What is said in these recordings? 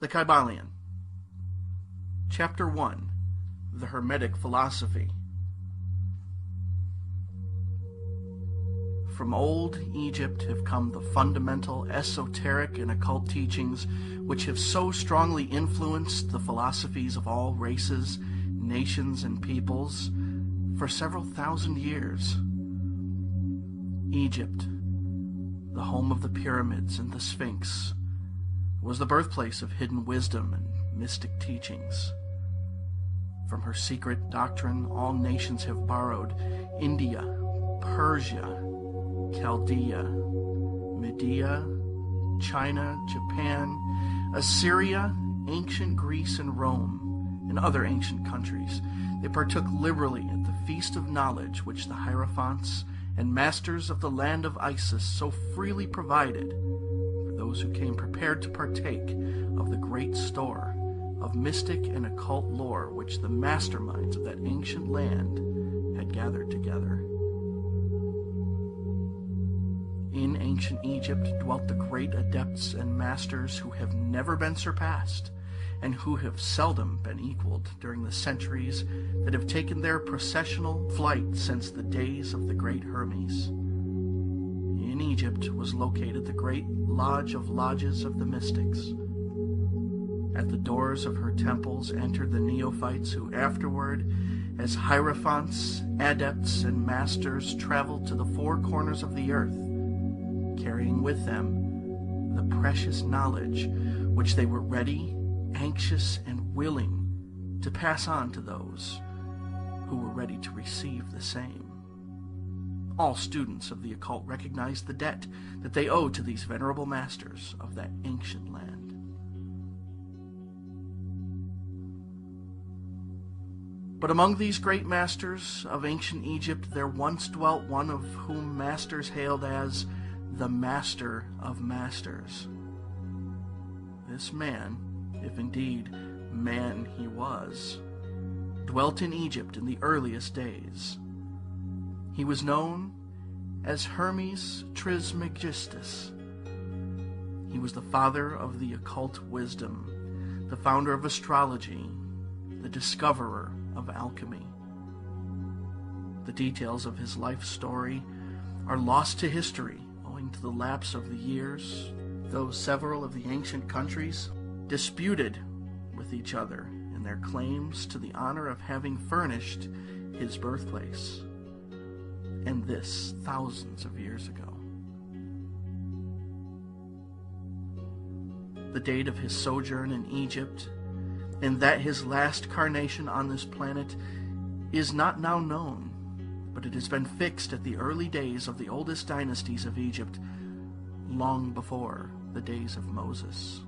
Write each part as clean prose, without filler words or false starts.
The Kybalion. Chapter 1. The Hermetic Philosophy. From old Egypt have come the fundamental esoteric and occult teachings which have so strongly influenced the philosophies of all races, nations, and peoples for several thousand years. Egypt, the home of the pyramids and the Sphinx, was the birthplace of hidden wisdom and mystic teachings. From her secret doctrine, all nations have borrowed: India, Persia, Chaldea, Media, China, Japan, Assyria, ancient Greece, and Rome, and other ancient countries. They partook liberally at the feast of knowledge which the Hierophants and masters of the land of Isis so freely provided for those who came prepared to partake of the great store of mystic and occult lore which the masterminds of that ancient land had gathered together. In ancient Egypt dwelt the great adepts and masters who have never been surpassed, and who have seldom been equaled during the centuries that have taken their processional flight since the days of the great Hermes. In Egypt was located the great Lodge of Lodges of the Mystics. At the doors of her temples entered the neophytes who afterward, as hierophants, adepts, and masters, traveled to the four corners of the earth, carrying with them the precious knowledge which they were ready, anxious, and willing to pass on to those who were ready to receive the same. All students of the occult recognized the debt that they owed to these venerable masters of that ancient land. But among these great masters of ancient Egypt there once dwelt one of whom masters hailed as the Master of Masters. This man, if indeed man he was, dwelt in Egypt in the earliest days. He was known as Hermes Trismegistus. He was the father of the occult wisdom, the founder of astrology, the discoverer of alchemy. The details of his life story are lost to history owing to the lapse of the years, though several of the ancient countries disputed with each other in their claims to the honor of having furnished his birthplace, and this thousands of years ago. The date of his sojourn in Egypt, and that his last carnation on this planet, is not now known, but it has been fixed at the early days of the oldest dynasties of Egypt, long before the days of Moses.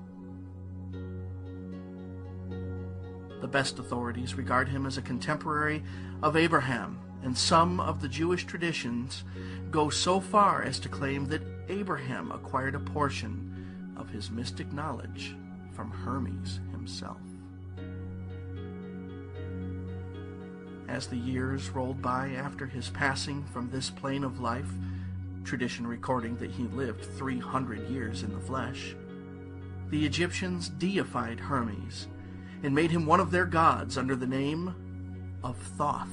The best authorities regard him as a contemporary of Abraham, and some of the Jewish traditions go so far as to claim that Abraham acquired a portion of his mystic knowledge from Hermes himself. As the years rolled by after his passing from this plane of life, tradition recording that he lived 300 years in the flesh, the Egyptians deified Hermes and made him one of their gods under the name of Thoth.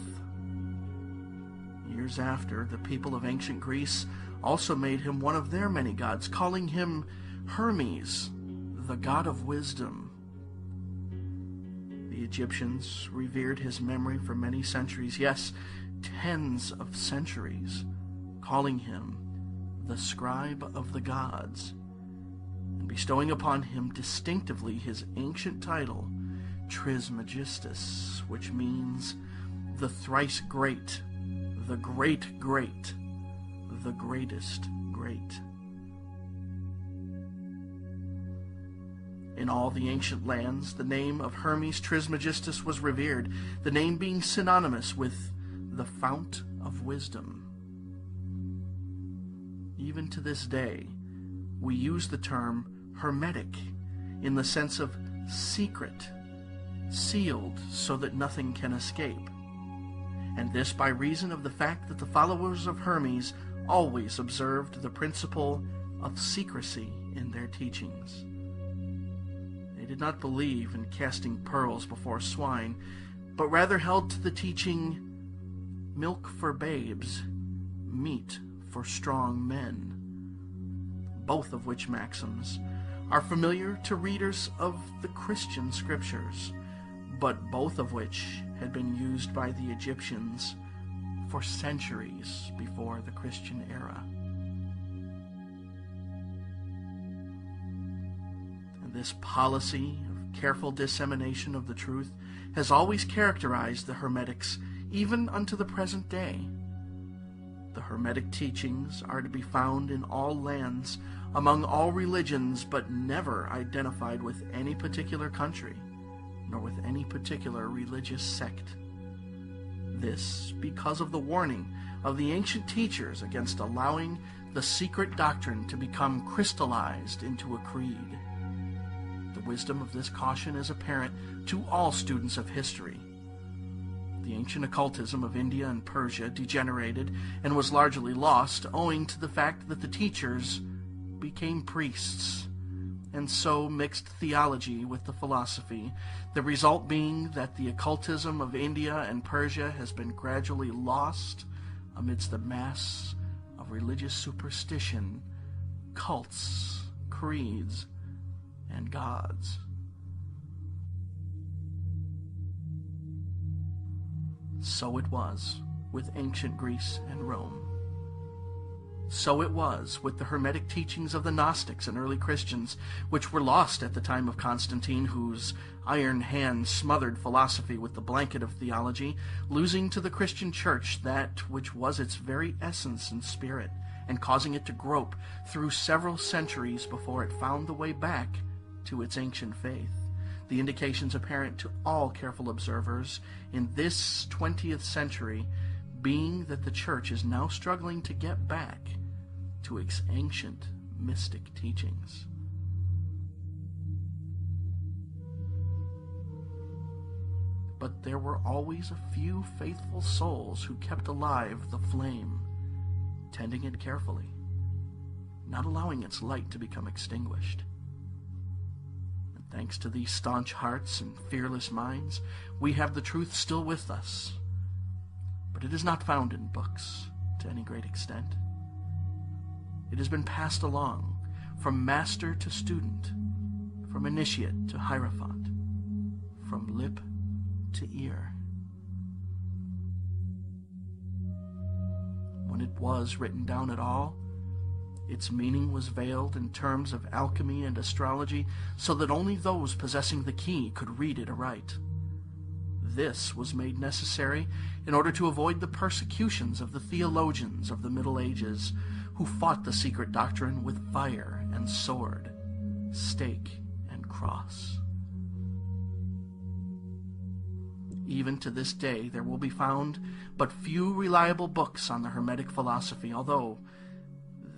Years after, the people of ancient Greece also made him one of their many gods, calling him Hermes, the god of wisdom. The Egyptians revered his memory for many centuries, yes, tens of centuries, calling him the scribe of the gods, and bestowing upon him distinctively his ancient title, Trismegistus, which means the thrice great, the great great, the greatest great. In all the ancient lands, the name of Hermes Trismegistus was revered, the name being synonymous with the fount of wisdom. Even to this day, we use the term hermetic in the sense of secret, sealed so that nothing can escape, and this by reason of the fact that the followers of Hermes always observed the principle of secrecy in their teachings. They did not believe in casting pearls before swine, but rather held to the teaching, milk for babes, meat for strong men, both of which maxims are familiar to readers of the Christian scriptures, but both of which had been used by the Egyptians for centuries before the Christian era. And this policy of careful dissemination of the truth has always characterized the Hermetics even unto the present day. The Hermetic teachings are to be found in all lands, among all religions, but never identified with any particular country, nor with any particular religious sect. This because of the warning of the ancient teachers against allowing the secret doctrine to become crystallized into a creed. The wisdom of this caution is apparent to all students of history. The ancient occultism of India and Persia degenerated and was largely lost owing to the fact that the teachers became priests, and so mixed theology with the philosophy, the result being that the occultism of India and Persia has been gradually lost amidst the mass of religious superstition, cults, creeds, and gods. So it was with ancient Greece and Rome. So it was with the Hermetic teachings of the Gnostics and early Christians, which were lost at the time of Constantine, whose iron hand smothered philosophy with the blanket of theology, losing to the Christian Church that which was its very essence and spirit, and causing it to grope through several centuries before it found the way back to its ancient faith. The indications apparent to all careful observers in this 20th century being that the Church is now struggling to get back to its ancient mystic teachings. But there were always a few faithful souls who kept alive the flame, tending it carefully, not allowing its light to become extinguished. And thanks to these staunch hearts and fearless minds, we have the truth still with us. But it is not found in books to any great extent. It has been passed along from master to student, from initiate to hierophant, from lip to ear. When it was written down at all, its meaning was veiled in terms of alchemy and astrology, so that only those possessing the key could read it aright. This was made necessary in order to avoid the persecutions of the theologians of the Middle Ages, who fought the secret doctrine with fire and sword, stake and cross. Even to this day there will be found but few reliable books on the Hermetic philosophy, although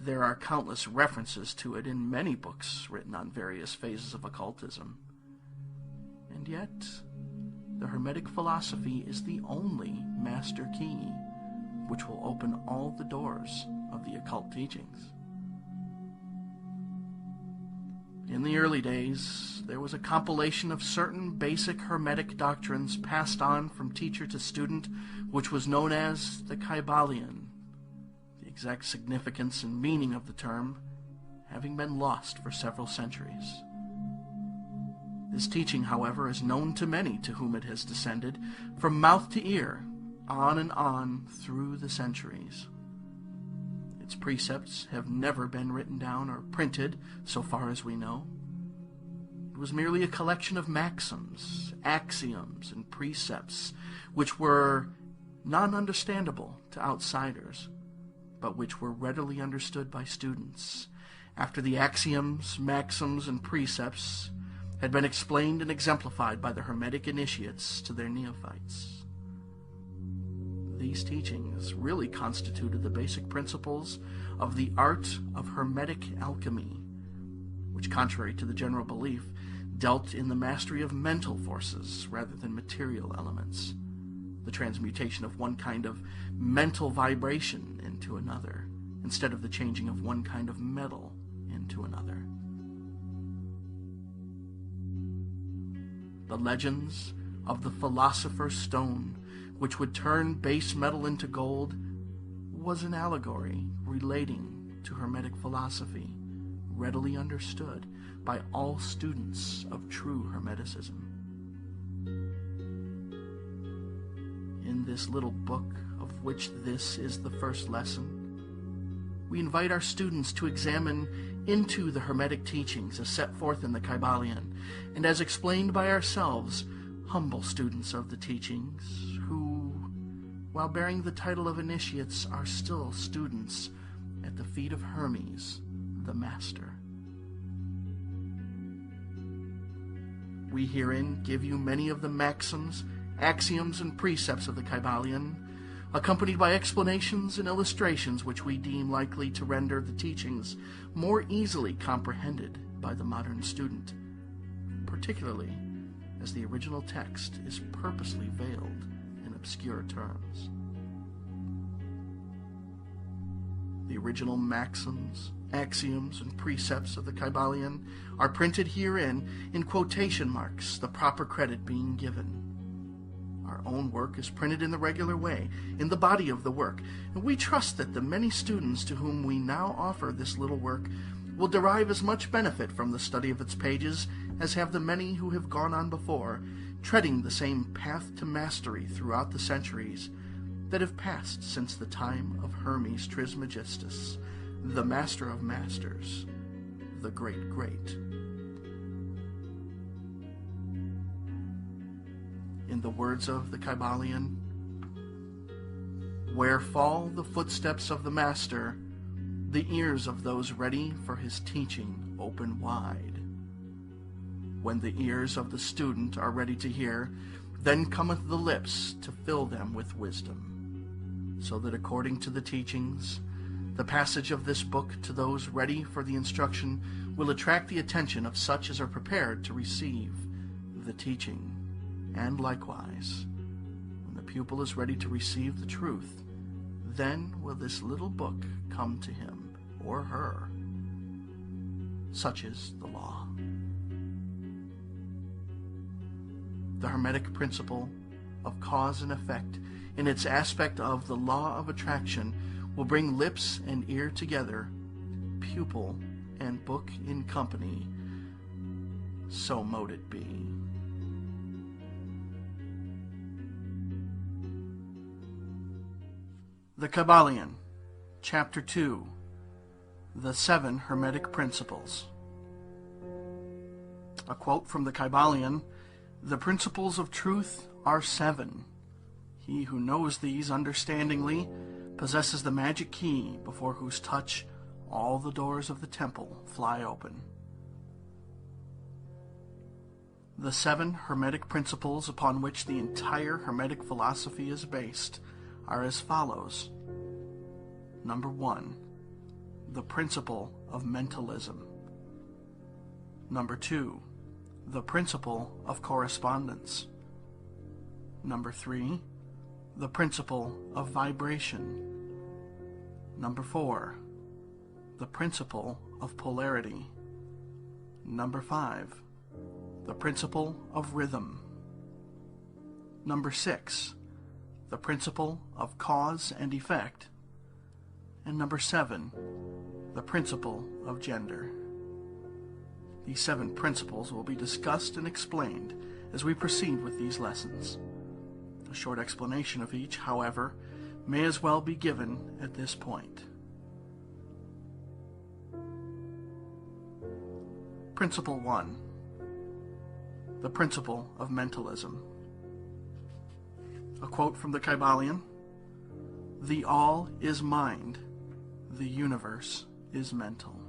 there are countless references to it in many books written on various phases of occultism. And yet, the Hermetic philosophy is the only master key which will open all the doors of the occult teachings. In the early days, there was a compilation of certain basic Hermetic doctrines passed on from teacher to student, which was known as the Kybalion, the exact significance and meaning of the term having been lost for several centuries. This teaching, however, is known to many to whom it has descended, from mouth to ear, on and on through the centuries. Its precepts have never been written down or printed, so far as we know. It was merely a collection of maxims, axioms, and precepts, which were non-understandable to outsiders, but which were readily understood by students, after the axioms, maxims, and precepts had been explained and exemplified by the Hermetic initiates to their neophytes. These teachings really constituted the basic principles of the art of Hermetic alchemy, which, contrary to the general belief, dealt in the mastery of mental forces rather than material elements, the transmutation of one kind of mental vibration into another, instead of the changing of one kind of metal into another. The legends of the philosopher's stone, which would turn base metal into gold, was an allegory relating to Hermetic philosophy, readily understood by all students of true Hermeticism. In this little book, of which this is the first lesson, we invite our students to examine into the Hermetic teachings as set forth in the Kybalion, and as explained by ourselves, humble students of the teachings, who, while bearing the title of initiates, are still students at the feet of Hermes, the Master. We herein give you many of the maxims, axioms, and precepts of the Kybalion, accompanied by explanations and illustrations which we deem likely to render the teachings more easily comprehended by the modern student, particularly as the original text is purposely veiled in obscure terms. The original maxims, axioms, and precepts of the Kybalion are printed herein in quotation marks, the proper credit being given. Our own work is printed in the regular way, in the body of the work, and we trust that the many students to whom we now offer this little work will derive as much benefit from the study of its pages as have the many who have gone on before, treading the same path to mastery throughout the centuries that have passed since the time of Hermes Trismegistus, the Master of Masters, the Great. In the words of the Kybalion, where fall the footsteps of the Master, the ears of those ready for his teaching open wide. When the ears of the student are ready to hear, then cometh the lips to fill them with wisdom, so that according to the teachings, the passage of this book to those ready for the instruction will attract the attention of such as are prepared to receive the teaching. And likewise, when the pupil is ready to receive the truth, then will this little book come to him or her. Such is the law. The Hermetic principle of cause and effect in its aspect of the law of attraction will bring lips and ear together, pupil and book in company. So mote it be. The Kybalion, Chapter 2, The 7 Hermetic Principles. A quote from the Kybalion, "The principles of truth are 7. He who knows these understandingly possesses the magic key before whose touch all the doors of the temple fly open." The 7 Hermetic principles upon which the entire Hermetic philosophy is based are as follows. Number 1, the principle of mentalism. Number 2, the principle of correspondence. Number 3, the principle of vibration. Number 4, the principle of polarity. Number 5, the principle of rhythm. Number 6, the principle of cause and effect. And number 7, the principle of gender. These 7 principles will be discussed and explained as we proceed with these lessons. A short explanation of each, however, may as well be given at this point. Principle 1, the principle of mentalism. A quote from the Kybalion, "The all is mind, the universe is mental."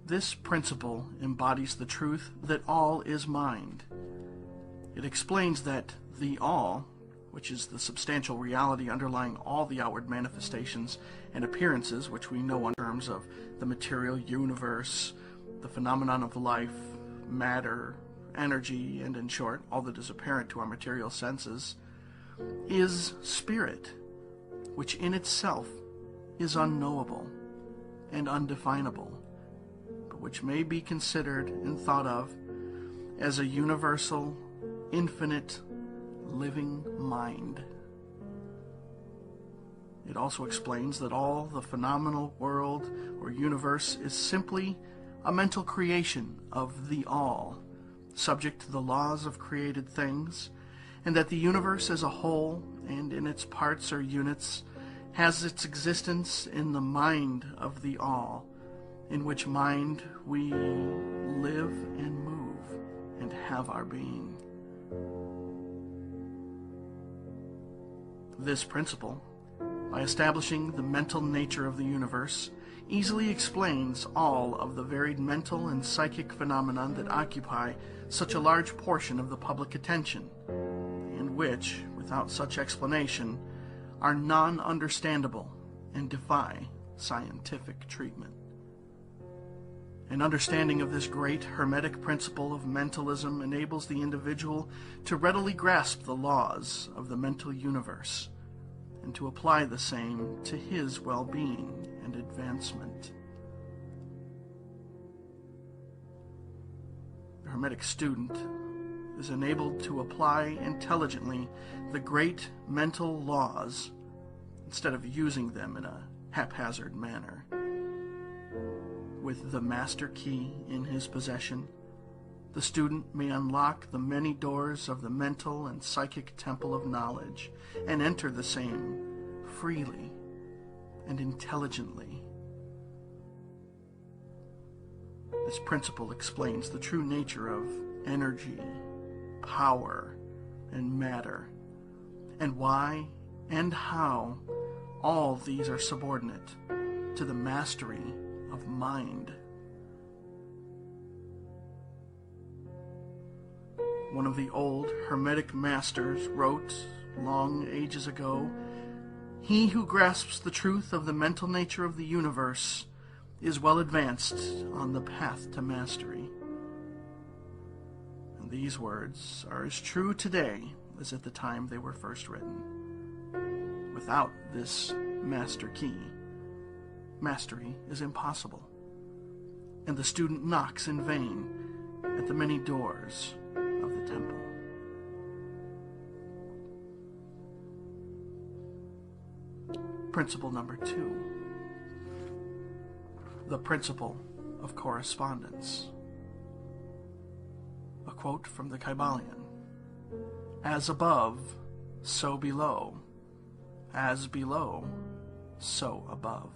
This principle embodies the truth that all is mind. It explains that the all, which is the substantial reality underlying all the outward manifestations and appearances which we know in terms of the material universe, the phenomenon of life, matter, energy, and in short, all that is apparent to our material senses, is spirit, which in itself is unknowable and undefinable, but which may be considered and thought of as a universal, infinite, living mind. It also explains that all the phenomenal world or universe is simply a mental creation of the all, subject to the laws of created things, and that the universe as a whole and in its parts or units has its existence in the mind of the all, in which mind we live and move and have our being. This principle, by establishing the mental nature of the universe, easily explains all of the varied mental and psychic phenomena that occupy such a large portion of the public attention, and which, without such explanation, are non-understandable and defy scientific treatment. An understanding of this great Hermetic principle of mentalism enables the individual to readily grasp the laws of the mental universe and to apply the same to his well-being and advancement. The Hermetic student is enabled to apply intelligently the great mental laws instead of using them in a haphazard manner. With the master key in his possession, the student may unlock the many doors of the mental and psychic temple of knowledge and enter the same freely and intelligently. This principle explains the true nature of energy, power, and matter, and why and how all these are subordinate to the mastery of mind. One of the old Hermetic masters wrote long ages ago, "He who grasps the truth of the mental nature of the universe is well advanced on the path to mastery." And these words are as true today as at the time they were first written. Without this master key, mastery is impossible, and the student knocks in vain at the many doors of the temple. Principle number 2. The principle of correspondence. A quote from the Kybalion. "As above, so below. As below, so above."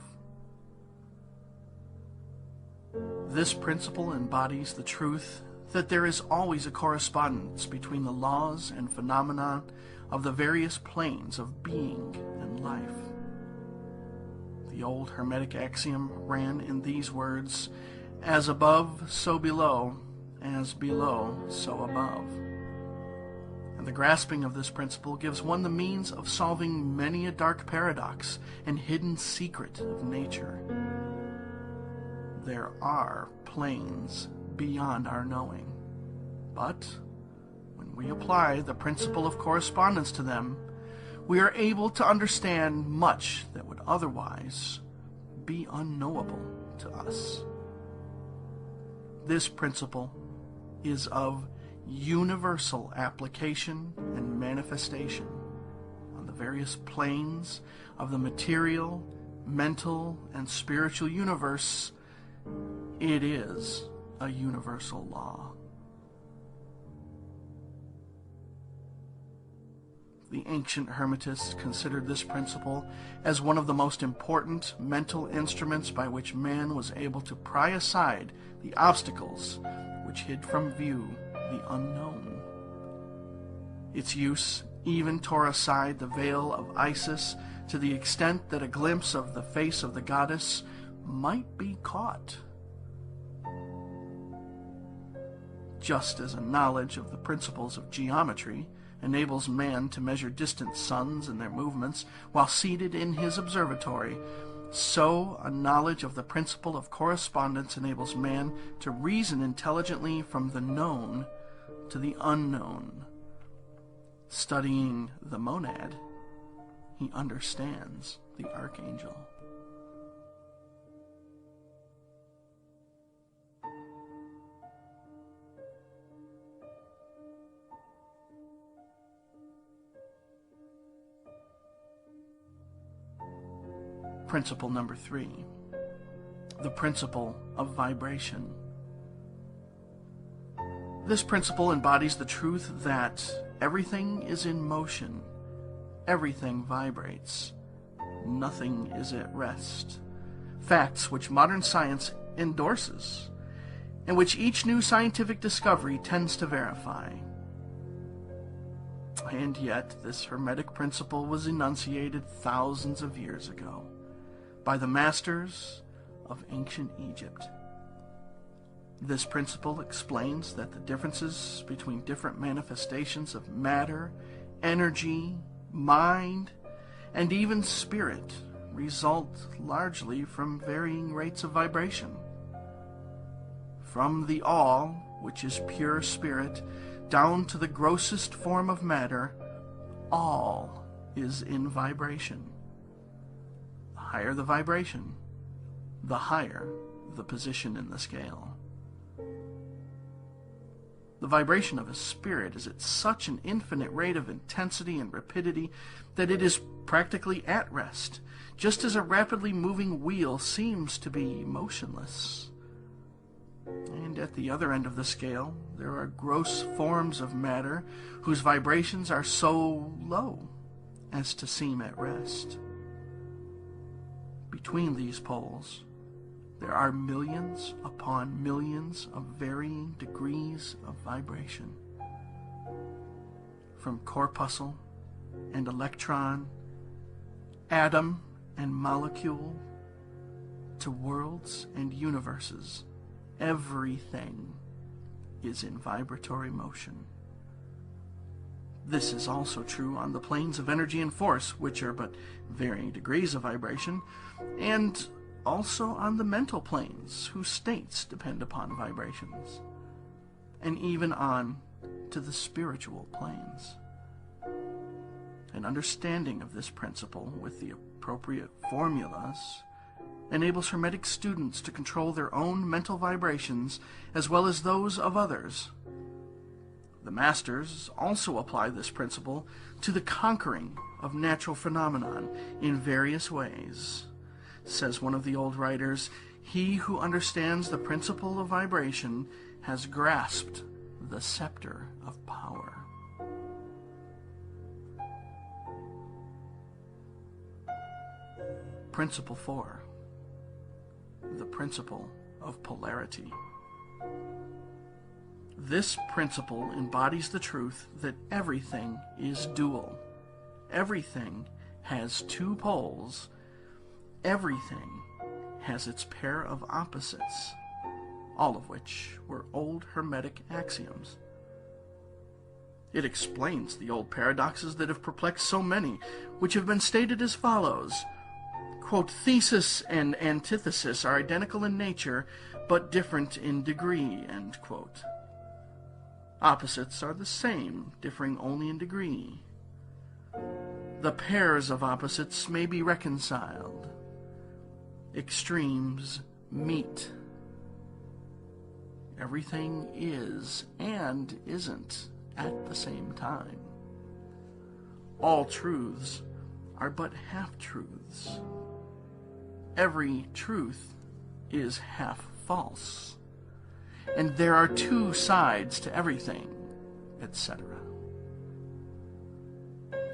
This principle embodies the truth that there is always a correspondence between the laws and phenomena of the various planes of being and life. The old Hermetic axiom ran in these words, "As above, so below. As below, so above." And the grasping of this principle gives one the means of solving many a dark paradox and hidden secret of nature. There are planes beyond our knowing, but when we apply the principle of correspondence to them, we are able to understand much that would otherwise be unknowable to us. This principle is of universal application and manifestation on the various planes of the material, mental, and spiritual universe. It is a universal law. The ancient Hermetists considered this principle as one of the most important mental instruments by which man was able to pry aside the obstacles which hid from view the unknown. Its use even tore aside the veil of Isis to the extent that a glimpse of the face of the goddess might be caught. Just as a knowledge of the principles of geometry enables man to measure distant suns and their movements while seated in his observatory, so a knowledge of the principle of correspondence enables man to reason intelligently from the known to the unknown. Studying the monad, he understands the archangel. principle number 3, the principle of vibration. This principle embodies the truth that everything is in motion, everything vibrates, nothing is at rest. Facts which modern science endorses, and which each new scientific discovery tends to verify. And yet, this Hermetic principle was enunciated thousands of years ago by the masters of ancient Egypt. This principle explains that the differences between different manifestations of matter, energy, mind, and even spirit result largely from varying rates of vibration. From the all, which is pure spirit, down to the grossest form of matter, all is in vibration. The higher the vibration, the higher the position in the scale. The vibration of a spirit is at such an infinite rate of intensity and rapidity that it is practically at rest, just as a rapidly moving wheel seems to be motionless. And at the other end of the scale, there are gross forms of matter whose vibrations are so low as to seem at rest. Between these poles, there are millions upon millions of varying degrees of vibration. From corpuscle and electron, atom and molecule, to worlds and universes, everything is in vibratory motion. This is also true on the planes of energy and force, which are but varying degrees of vibration, and also on the mental planes, whose states depend upon vibrations, and even on to the spiritual planes. An understanding of this principle with the appropriate formulas enables Hermetic students to control their own mental vibrations as well as those of others. The masters also apply this principle to the conquering of natural phenomenon in various ways. Says one of the old writers, "He who understands the principle of vibration has grasped the scepter of power." Principle 4, the principle of polarity. This principle embodies the truth that everything is dual. Everything has two poles. Everything has its pair of opposites, all of which were old Hermetic axioms. It explains the old paradoxes that have perplexed so many, which have been stated as follows. Quote, "Thesis and antithesis are identical in nature, but different in degree," end quote. Opposites are the same, differing only in degree. The pairs of opposites may be reconciled. Extremes meet. Everything is and isn't at the same time. All truths are but half-truths. Every truth is half false. And there are two sides to everything, etc.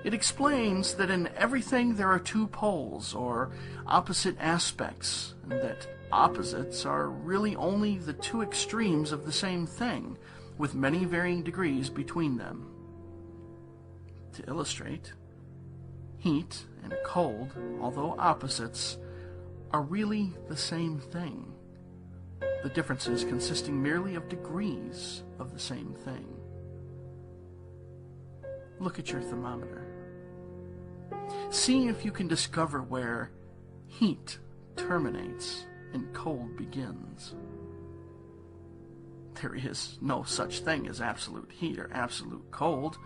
It explains that in everything there are two poles, or opposite aspects, and that opposites are really only the two extremes of the same thing, with many varying degrees between them. To illustrate, heat and cold, although opposites, are really the same thing, the differences consisting merely of degrees of the same thing. Look at your thermometer. See if you can discover where heat terminates and cold begins. There is no such thing as absolute heat or absolute cold.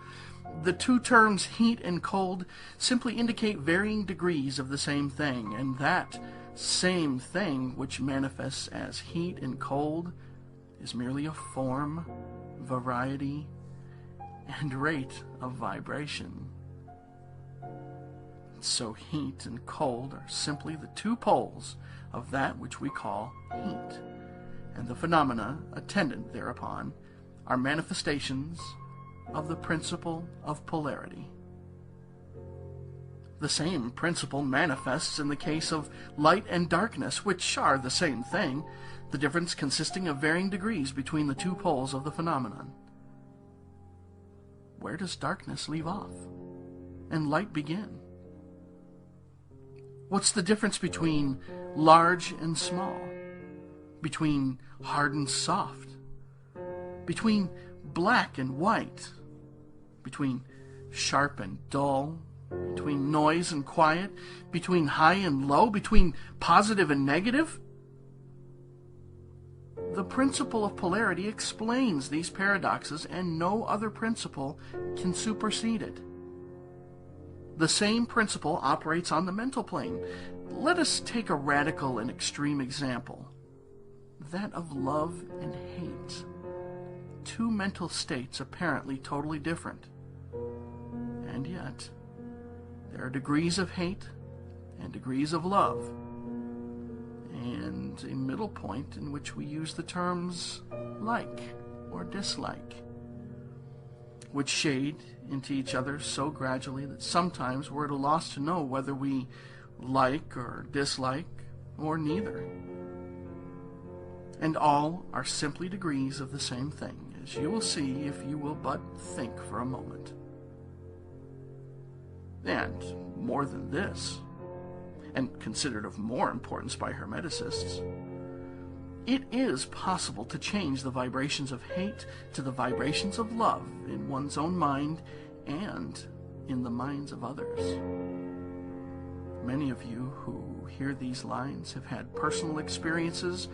The two terms heat and cold simply indicate varying degrees of the same thing, and that same thing which manifests as heat and cold is merely a form, variety, and rate of vibration. So heat and cold are simply the two poles of that which we call heat, and the phenomena attendant thereupon are manifestations of the principle of polarity. The same principle manifests in the case of light and darkness, which are the same thing, the difference consisting of varying degrees between the two poles of the phenomenon. Where does darkness leave off and light begin? What's the difference between large and small, between hard and soft, between black and white, between sharp and dull, between noise and quiet, between high and low, between positive and negative? The principle of polarity explains these paradoxes, and no other principle can supersede it. The same principle operates on the mental plane. Let us take a radical and extreme example, that of love and hate. Two mental states apparently totally different. And yet, there are degrees of hate and degrees of love, and a middle point in which we use the terms like or dislike, which shade into each other so gradually that sometimes we're at a loss to know whether we like or dislike, or neither. And all are simply degrees of the same thing, as you will see if you will but think for a moment. And more than this, and considered of more importance by Hermeticists, it is possible to change the vibrations of hate to the vibrations of love in one's own mind and in the minds of others. Many of you who hear these lines have had personal experiences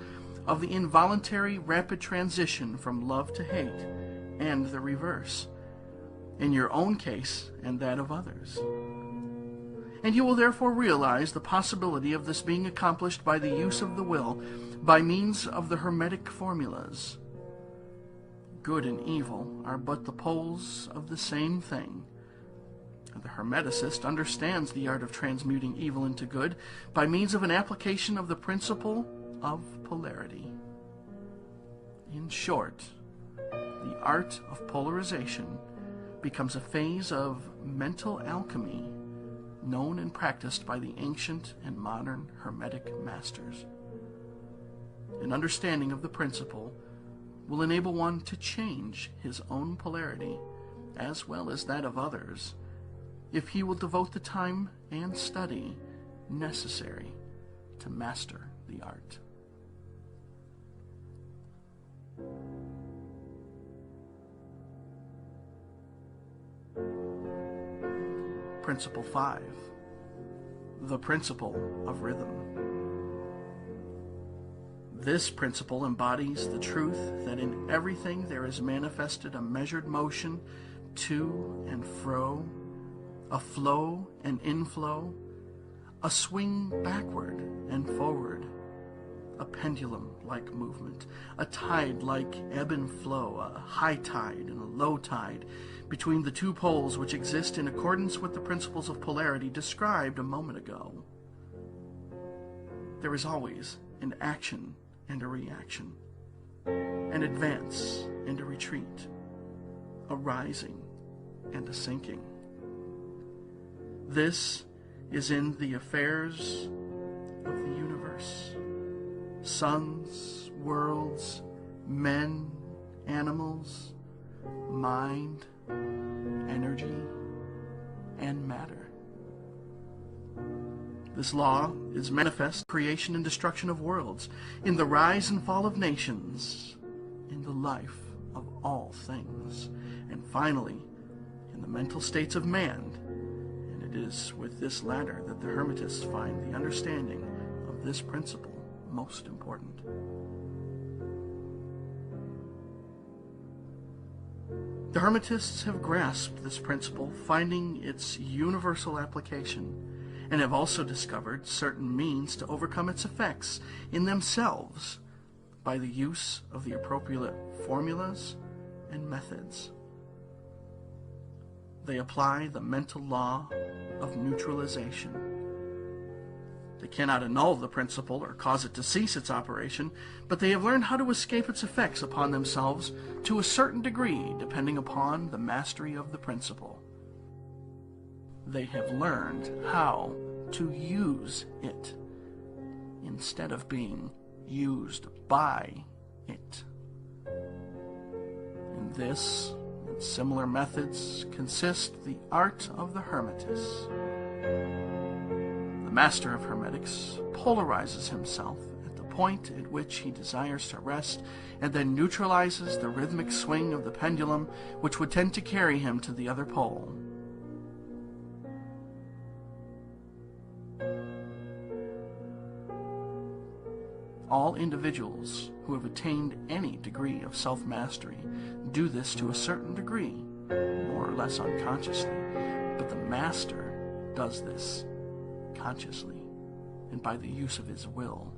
of the involuntary rapid transition from love to hate, and the reverse, in your own case and that of others. And you will therefore realize the possibility of this being accomplished by the use of the will by means of the Hermetic formulas. Good and evil are but the poles of the same thing. The Hermeticist understands the art of transmuting evil into good by means of an application of the principle of polarity. In short, the art of polarization becomes a phase of mental alchemy known and practiced by the ancient and modern Hermetic masters. An understanding of the principle will enable one to change his own polarity, as well as that of others, if he will devote the time and study necessary to master the art. Principle 5. The principle of rhythm. This principle embodies the truth that in everything there is manifested a measured motion to and fro, a flow and inflow, a swing backward and forward, a pendulum-like movement, a tide-like ebb and flow, a high tide and a low tide, between the two poles which exist in accordance with the principles of polarity described a moment ago. There is always an action and a reaction, an advance and a retreat, a rising and a sinking. This is in the affairs of the universe. Suns, worlds, men, animals, mind, energy, and matter. This law is manifest in creation and destruction of worlds, in the rise and fall of nations, in the life of all things, and finally, in the mental states of man. And it is with this latter that the Hermetists find the understanding of this principle most important. The Hermetists have grasped this principle, finding its universal application, and have also discovered certain means to overcome its effects in themselves by the use of the appropriate formulas and methods. They apply the mental law of neutralization. They cannot annul the principle or cause it to cease its operation, but they have learned how to escape its effects upon themselves to a certain degree, depending upon the mastery of the principle. They have learned how to use it instead of being used by it. In this and similar methods consist the art of the Hermetist. The master of Hermetics polarizes himself at the point at which he desires to rest, and then neutralizes the rhythmic swing of the pendulum which would tend to carry him to the other pole. All individuals who have attained any degree of self-mastery do this to a certain degree, more or less unconsciously, but the master does this consciously and by the use of his will,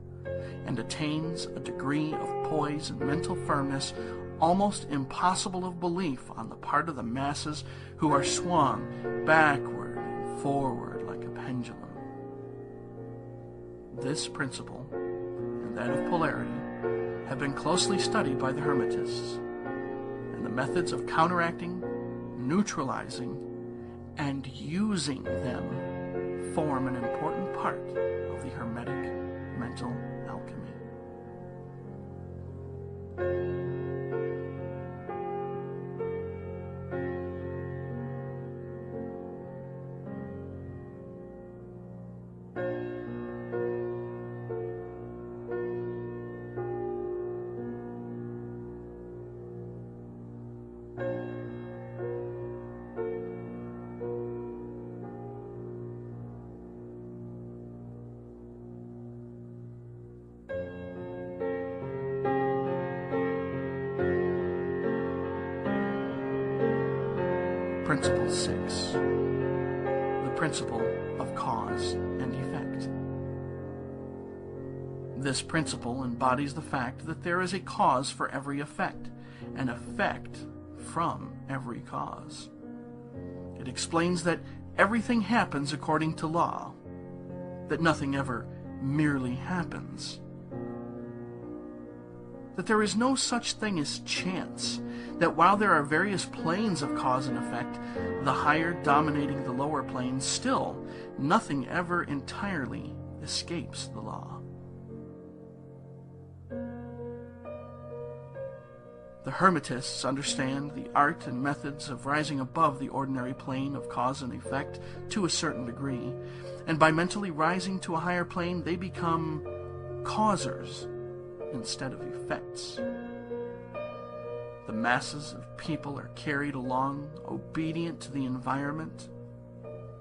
and attains a degree of poise and mental firmness almost impossible of belief on the part of the masses who are swung backward and forward like a pendulum. This principle and that of polarity have been closely studied by the Hermetists, and the methods of counteracting, neutralizing, and using them form an important part of the Hermetic mental alchemy. Principle 6. The principle of cause and effect. This principle embodies the fact that there is a cause for every effect, an effect from every cause. It explains that everything happens according to law, that nothing ever merely happens, that there is no such thing as chance, that while there are various planes of cause and effect, the higher dominating the lower planes, still nothing ever entirely escapes the law. The Hermetists understand the art and methods of rising above the ordinary plane of cause and effect to a certain degree, and by mentally rising to a higher plane, they become causers instead of effects. The masses of people are carried along, obedient to the environment,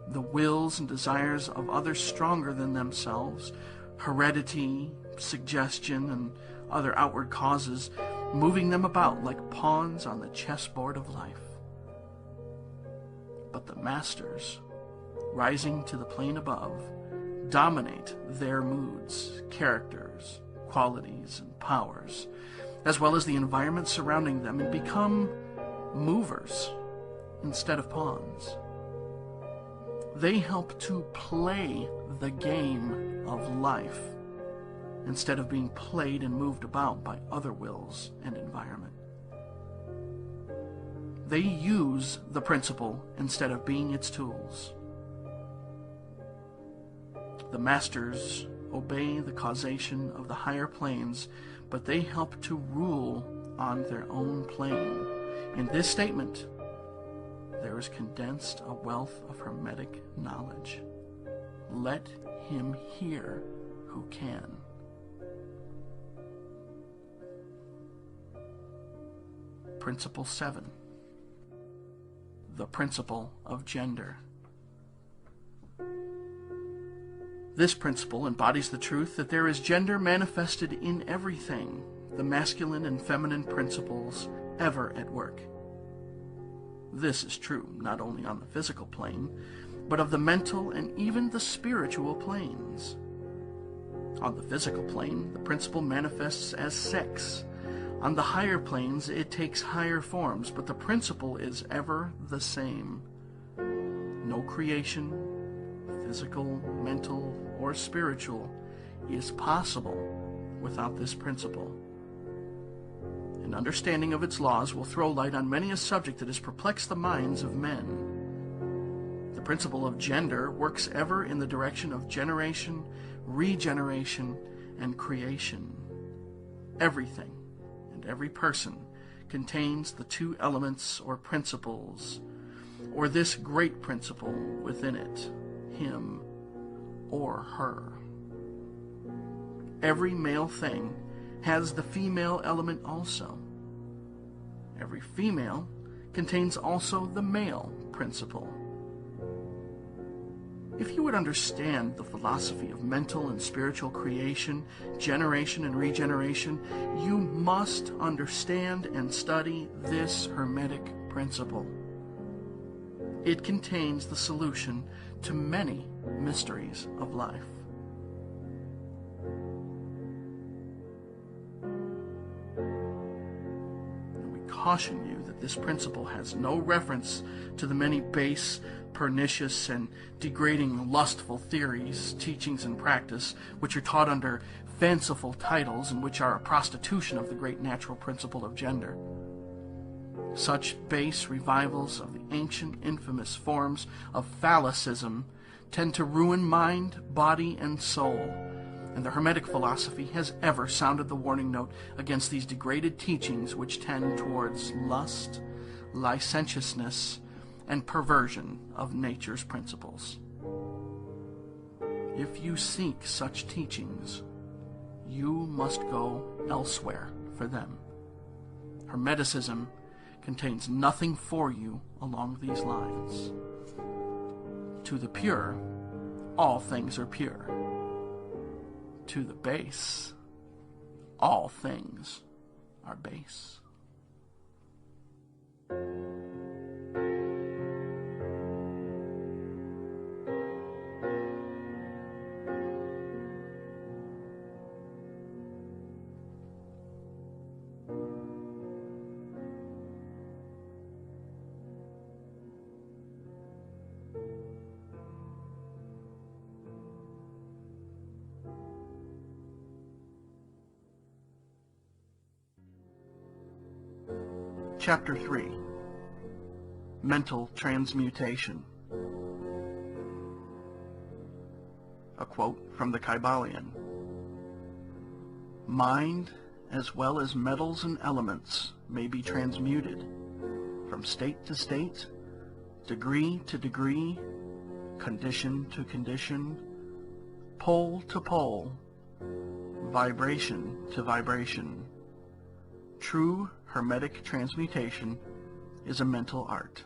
the wills and desires of others stronger than themselves, heredity, suggestion, and other outward causes, moving them about like pawns on the chessboard of life. But the masters, rising to the plane above, dominate their moods, characters, qualities, and powers, as well as the environment surrounding them, and become movers instead of pawns. They help to play the game of life instead of being played and moved about by other wills and environment. They use the principle instead of being its tools. The masters obey the causation of the higher planes, but they help to rule on their own plane. In this statement, there is condensed a wealth of Hermetic knowledge. Let him hear who can. Principle 7. The principle of gender. This principle embodies the truth that there is gender manifested in everything, the masculine and feminine principles ever at work. This is true not only on the physical plane, but of the mental and even the spiritual planes. On the physical plane, the principle manifests as sex. On the higher planes, it takes higher forms, but the principle is ever the same. No creation, physical, mental, or spiritual, is possible without this principle. An understanding of its laws will throw light on many a subject that has perplexed the minds of men. The principle of gender works ever in the direction of generation, regeneration, and creation. Everything and every person contains the two elements or principles, or this great principle within it, him or her. Every male thing has the female element also. Every female contains also the male principle. If you would understand the philosophy of mental and spiritual creation, generation and regeneration, you must understand and study this Hermetic principle. It contains the solution to many mysteries of life. We caution you that this principle has no reference to the many base, pernicious, and degrading lustful theories, teachings, and practice which are taught under fanciful titles and which are a prostitution of the great natural principle of gender. Such base revivals of the ancient infamous forms of phallicism tend to ruin mind, body, and soul, and the Hermetic philosophy has ever sounded the warning note against these degraded teachings which tend towards lust, licentiousness, and perversion of nature's principles. If you seek such teachings, you must go elsewhere for them. Hermeticism contains nothing for you along these lines. To the pure, all things are pure. To the base, all things are base. Chapter 3. Mental Transmutation. A quote from the Kybalion. Mind, as well as metals and elements, may be transmuted from state to state, degree to degree, condition to condition, pole to pole, vibration to vibration. True Hermetic transmutation is a mental art.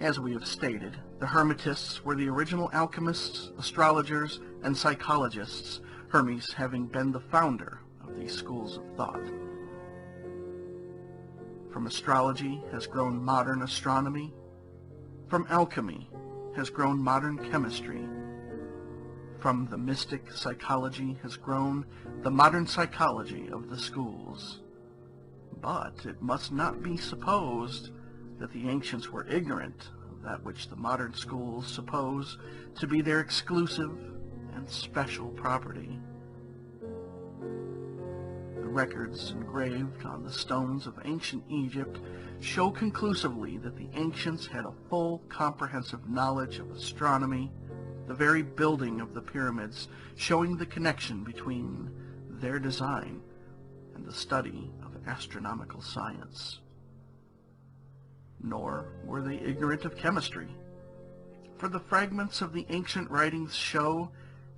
As we have stated, the Hermetists were the original alchemists, astrologers, and psychologists, Hermes having been the founder of these schools of thought. From astrology has grown modern astronomy. From alchemy has grown modern chemistry. From the mystic psychology has grown the modern psychology of the schools. But it must not be supposed that the ancients were ignorant of that which the modern schools suppose to be their exclusive and special property. The records engraved on the stones of ancient Egypt show conclusively that the ancients had a full, comprehensive knowledge of astronomy, the very building of the pyramids showing the connection between their design and the study of astronomical science. Nor were they ignorant of chemistry, for the fragments of the ancient writings show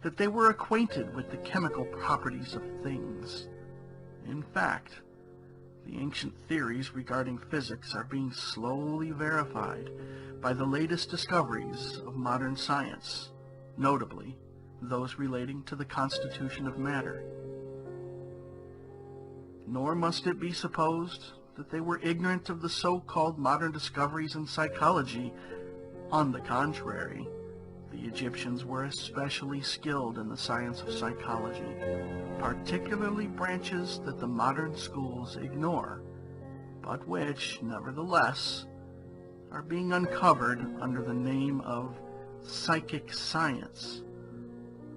that they were acquainted with the chemical properties of things. In fact, the ancient theories regarding physics are being slowly verified by the latest discoveries of modern science, notably those relating to the constitution of matter. Nor must it be supposed that they were ignorant of the so-called modern discoveries in psychology. On the contrary, the Egyptians were especially skilled in the science of psychology, particularly branches that the modern schools ignore, but which, nevertheless, are being uncovered under the name of psychic science,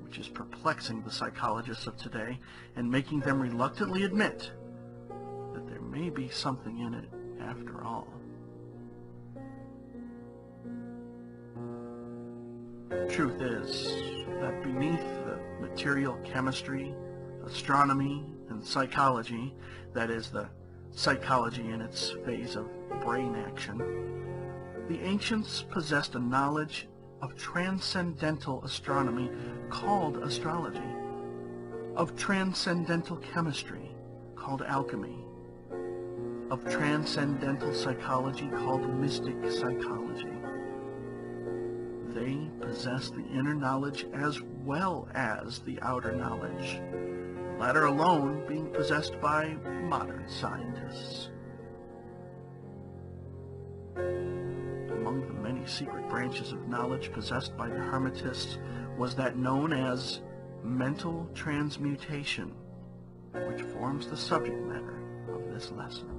which is perplexing the psychologists of today and making them reluctantly admit that there may be something in it after all. Truth is that beneath the material chemistry, astronomy, and psychology, that is, the psychology in its phase of brain action, the ancients possessed a knowledge of transcendental astronomy called astrology, of transcendental chemistry called alchemy, of transcendental psychology called mystic psychology. They possess the inner knowledge as well as the outer knowledge, the latter alone being possessed by modern scientists. Among the many secret branches of knowledge possessed by the Hermetists was that known as mental transmutation, which forms the subject matter of this lesson.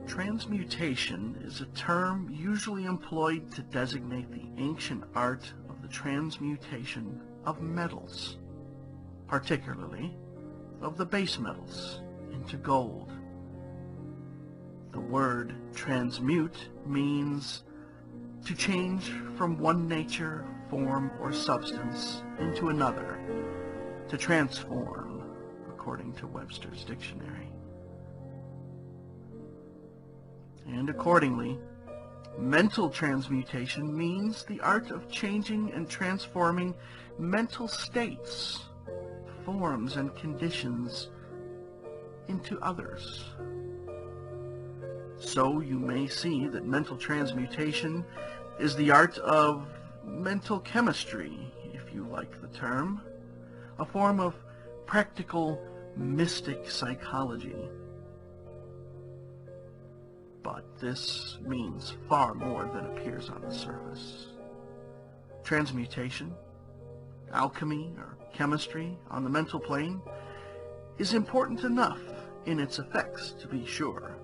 Transmutation is a term usually employed to designate the ancient art of the transmutation of metals, particularly of the base metals, into gold. The word transmute means to change from one nature, form, or substance into another, to transform, according to Webster's dictionary. And accordingly, mental transmutation means the art of changing and transforming mental states, forms, and conditions into others. So you may see that mental transmutation is the art of mental chemistry, if you like the term, a form of practical mystic psychology. But this means far more than appears on the surface. Transmutation, alchemy, or chemistry on the mental plane is important enough in its effects, to be sure.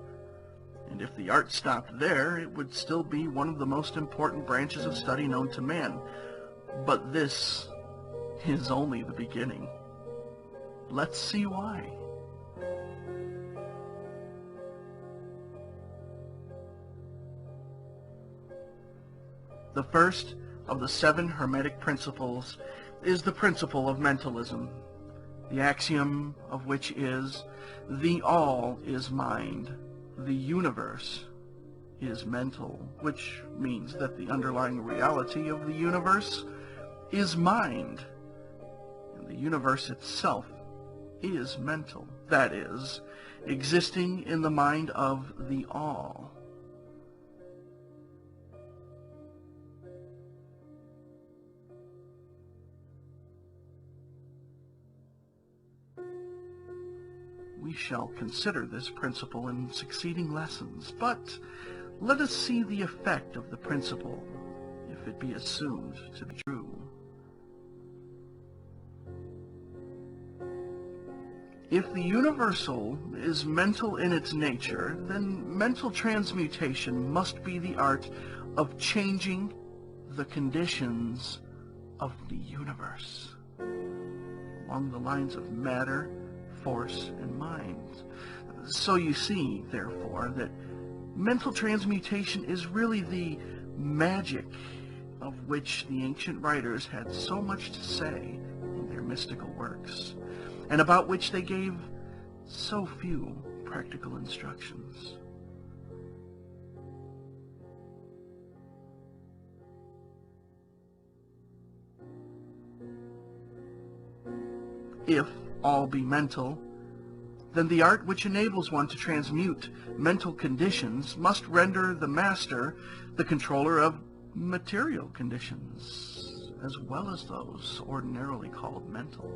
And if the art stopped there, it would still be one of the most important branches of study known to man. But this is only the beginning. Let's see why. The first of the 7 Hermetic principles is the principle of mentalism, the axiom of which is, the all is mind, the universe is mental, which means that the underlying reality of the universe is mind, and the universe itself is mental, that is, existing in the mind of the all. We shall consider this principle in succeeding lessons, but let us see the effect of the principle, if it be assumed to be true. If the universal is mental in its nature, then mental transmutation must be the art of changing the conditions of the universe along the lines of matter, force, and mind. So you see, therefore, that mental transmutation is really the magic of which the ancient writers had so much to say in their mystical works, and about which they gave so few practical instructions. If all be mental, then the art which enables one to transmute mental conditions must render the master the controller of material conditions, as well as those ordinarily called mental.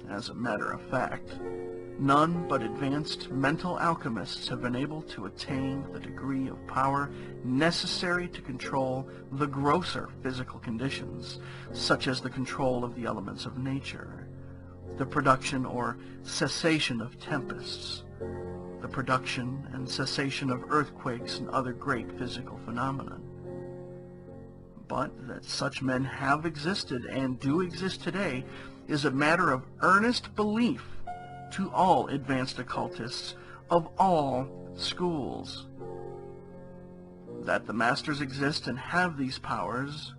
As a matter of fact, none but advanced mental alchemists have been able to attain the degree of power necessary to control the grosser physical conditions, such as the control of the elements of nature, the production or cessation of tempests, the production and cessation of earthquakes and other great physical phenomena. But that such men have existed and do exist today is a matter of earnest belief to all advanced occultists of all schools. That the masters exist and have these powers,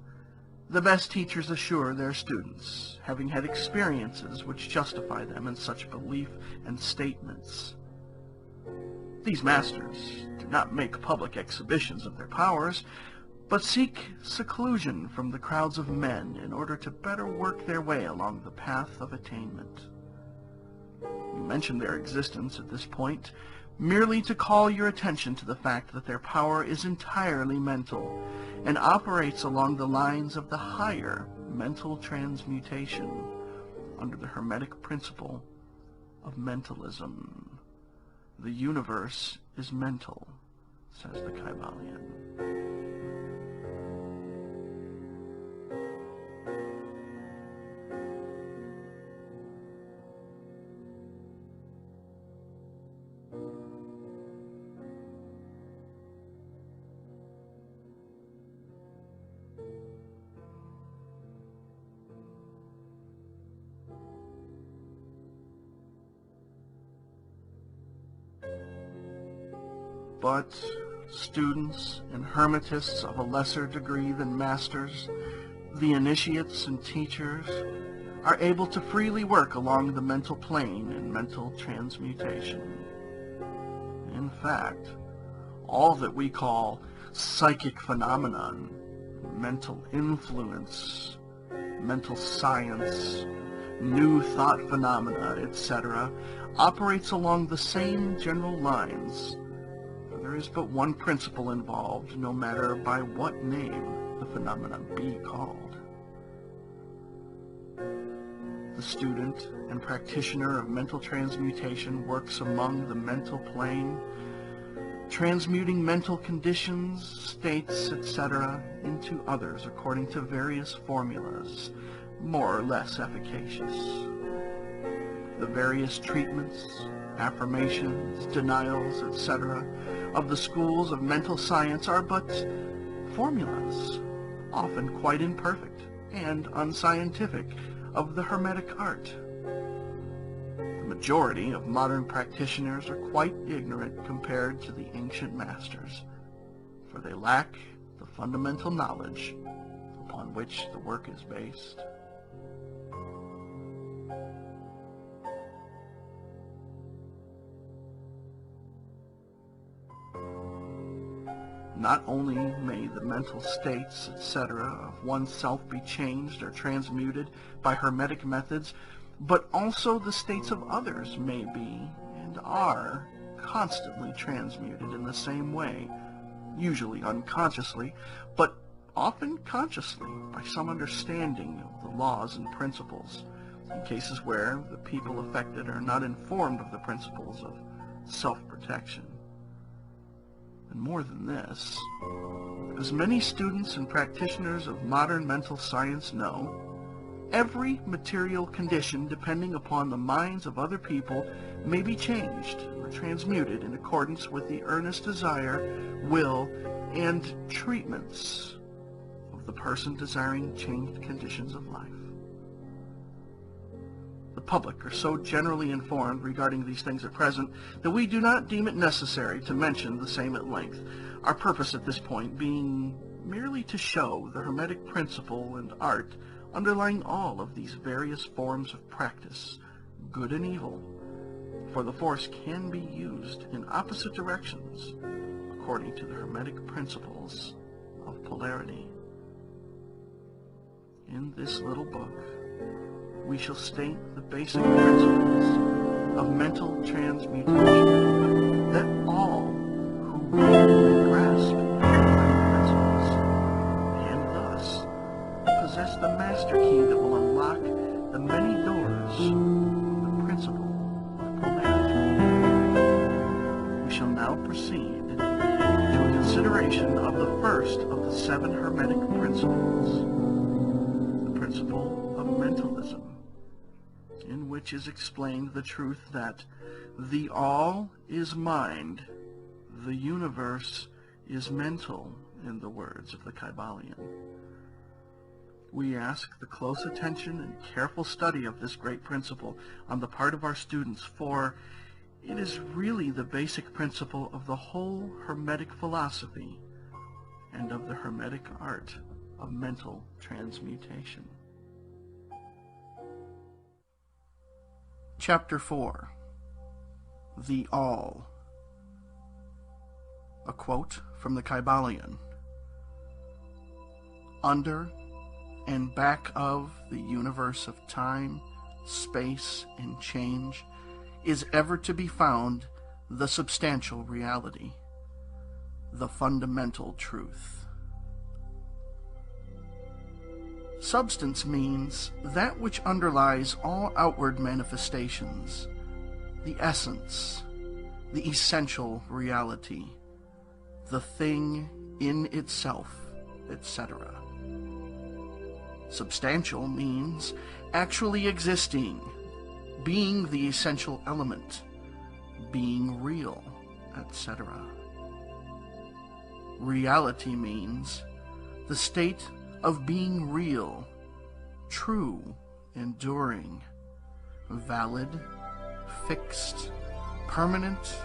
the best teachers assure their students, having had experiences which justify them in such belief and statements. These masters do not make public exhibitions of their powers, but seek seclusion from the crowds of men in order to better work their way along the path of attainment. We mention their existence at this point merely to call your attention to the fact that their power is entirely mental and operates along the lines of the higher mental transmutation under the Hermetic principle of mentalism. The universe is mental, says the Kybalion. But students and hermetists of a lesser degree than masters, the initiates and teachers, are able to freely work along the mental plane in mental transmutation. In fact, all that we call psychic phenomenon, mental influence, mental science, new thought phenomena, etc., operates along the same general lines. There is but one principle involved, no matter by what name the phenomenon be called. The student and practitioner of mental transmutation works among the mental plane, transmuting mental conditions, states, etc., into others according to various formulas, more or less efficacious. The various treatments, affirmations, denials, etc., of the schools of mental science are but formulas, often quite imperfect and unscientific, of the Hermetic art. The majority of modern practitioners are quite ignorant compared to the ancient masters, for they lack the fundamental knowledge upon which the work is based. Not only may the mental states, etc., of oneself be changed or transmuted by Hermetic methods, but also the states of others may be, and are, constantly transmuted in the same way, usually unconsciously, but often consciously, by some understanding of the laws and principles, in cases where the people affected are not informed of the principles of self-protection. And more than this, as many students and practitioners of modern mental science know, every material condition depending upon the minds of other people may be changed or transmuted in accordance with the earnest desire, will, and treatments of the person desiring changed conditions of life. The public are so generally informed regarding these things at present that we do not deem it necessary to mention the same at length, our purpose at this point being merely to show the Hermetic principle and art underlying all of these various forms of practice, good and evil, for the force can be used in opposite directions according to the Hermetic principles of polarity. In this little book, we shall state the basic principles of mental transmutation, that all who will grasp the principles can thus possess the master key that will unlock the many doors of the principle of polarity. We shall now proceed to a consideration of the first of the 7 Hermetic principles, the principle of mentalism, in which is explained the truth that the all is mind, the universe is mental, in the words of the Kybalion. We ask the close attention and careful study of this great principle on the part of our students, for it is really the basic principle of the whole Hermetic philosophy and of the Hermetic art of mental transmutation. Chapter 4. The All. A quote from the Kybalion. Under and back of the universe of time, space, and change is ever to be found the substantial reality, the fundamental truth. Substance means that which underlies all outward manifestations, the essence, the essential reality, the thing in itself, etc. Substantial means actually existing, being the essential element, being real, etc. Reality means the state of being real, true, enduring, valid, fixed, permanent,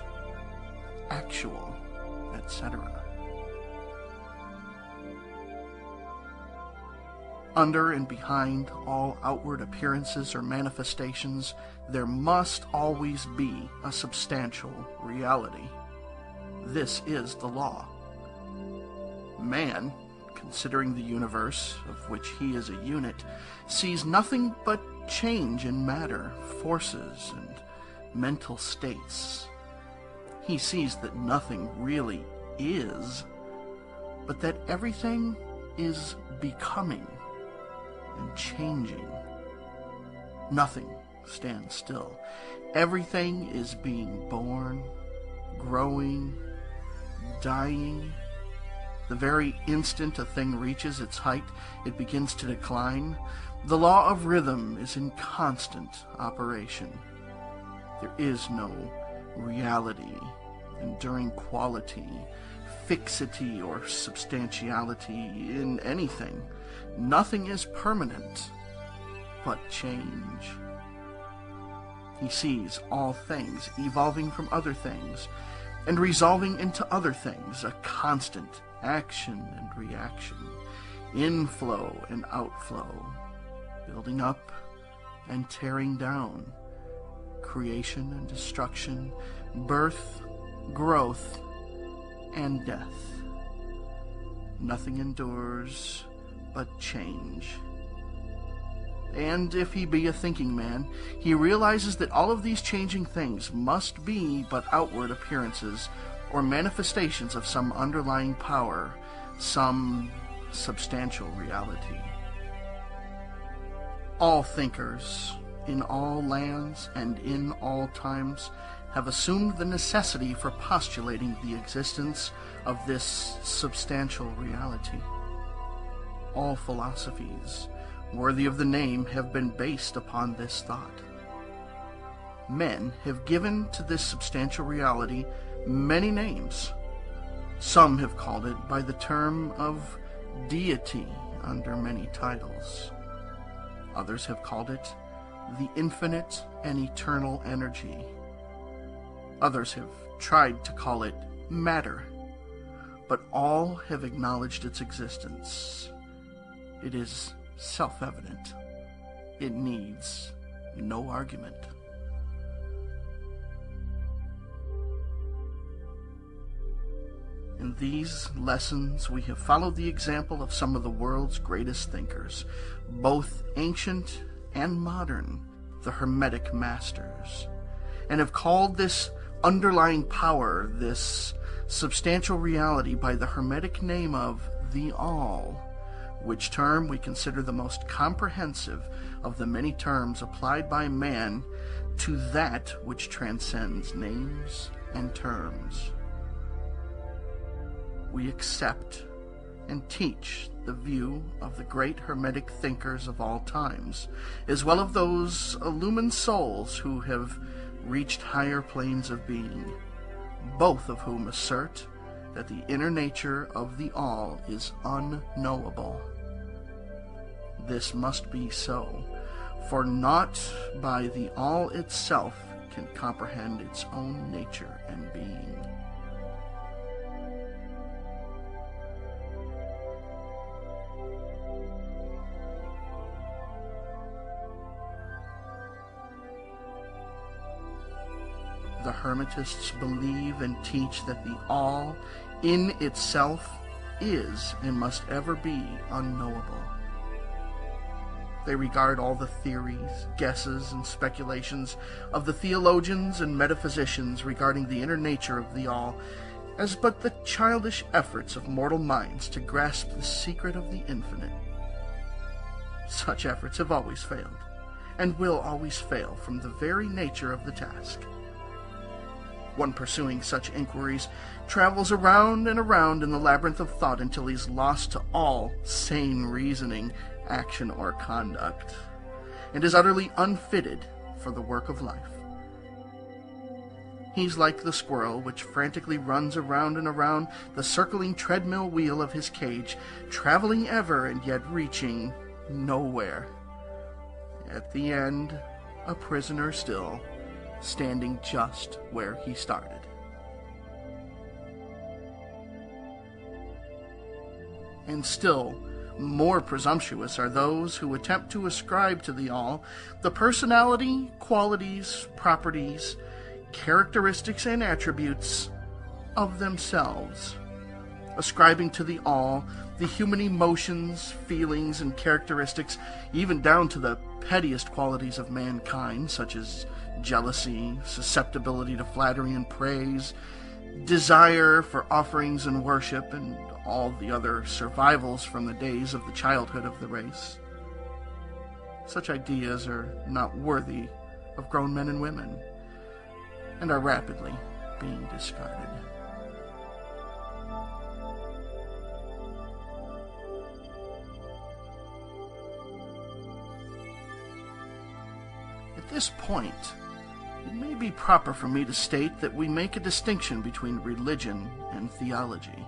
actual, etc. Under and behind all outward appearances or manifestations, there must always be a substantial reality. This is the law. Man, considering the universe, of which he is a unit, sees nothing but change in matter, forces, and mental states. He sees that nothing really is, but that everything is becoming and changing. Nothing stands still. Everything is being born, growing, dying. The very instant a thing reaches its height, it begins to decline. The law of rhythm is in constant operation. There is no reality, enduring quality, fixity, or substantiality in anything. Nothing is permanent but change. He sees all things evolving from other things and resolving into other things, a constant action and reaction, inflow and outflow, building up and tearing down, creation and destruction, birth, growth, and death. Nothing endures but change. And if he be a thinking man, he realizes that all of these changing things must be but outward appearances or manifestations of some underlying power, some substantial reality. All thinkers, in all lands and in all times, have assumed the necessity for postulating the existence of this substantial reality. All philosophies worthy of the name have been based upon this thought. Men have given to this substantial reality many names. Some have called it by the term of deity under many titles. Others have called it the infinite and eternal energy. Others have tried to call it matter, but all have acknowledged its existence. It is self-evident. It needs no argument. In these lessons, we have followed the example of some of the world's greatest thinkers, both ancient and modern, the Hermetic Masters, and have called this underlying power, this substantial reality, by the Hermetic name of the All, which term we consider the most comprehensive of the many terms applied by man to that which transcends names and terms. We accept and teach the view of the great Hermetic thinkers of all times, as well as those illumined souls who have reached higher planes of being, both of whom assert that the inner nature of the All is unknowable. This must be so, for naught by the All itself can comprehend its own nature and being. The Hermetists believe and teach that the All in itself is and must ever be unknowable. They regard all the theories, guesses, and speculations of the theologians and metaphysicians regarding the inner nature of the All as but the childish efforts of mortal minds to grasp the secret of the infinite. Such efforts have always failed, and will always fail from the very nature of the task. One pursuing such inquiries travels around and around in the labyrinth of thought until he's lost to all sane reasoning, action, or conduct, and is utterly unfitted for the work of life. He's like the squirrel which frantically runs around and around the circling treadmill wheel of his cage, traveling ever and yet reaching nowhere. At the end, a prisoner still, standing just where he started. And still more presumptuous are those who attempt to ascribe to the All the personality, qualities, properties, characteristics, and attributes of themselves, ascribing to the All the human emotions, feelings, and characteristics, even down to the pettiest qualities of mankind, such as jealousy, susceptibility to flattery and praise, desire for offerings and worship, and all the other survivals from the days of the childhood of the race. Such ideas are not worthy of grown men and women, and are rapidly being discarded. At this point, it may be proper for me to state that we make a distinction between religion and theology,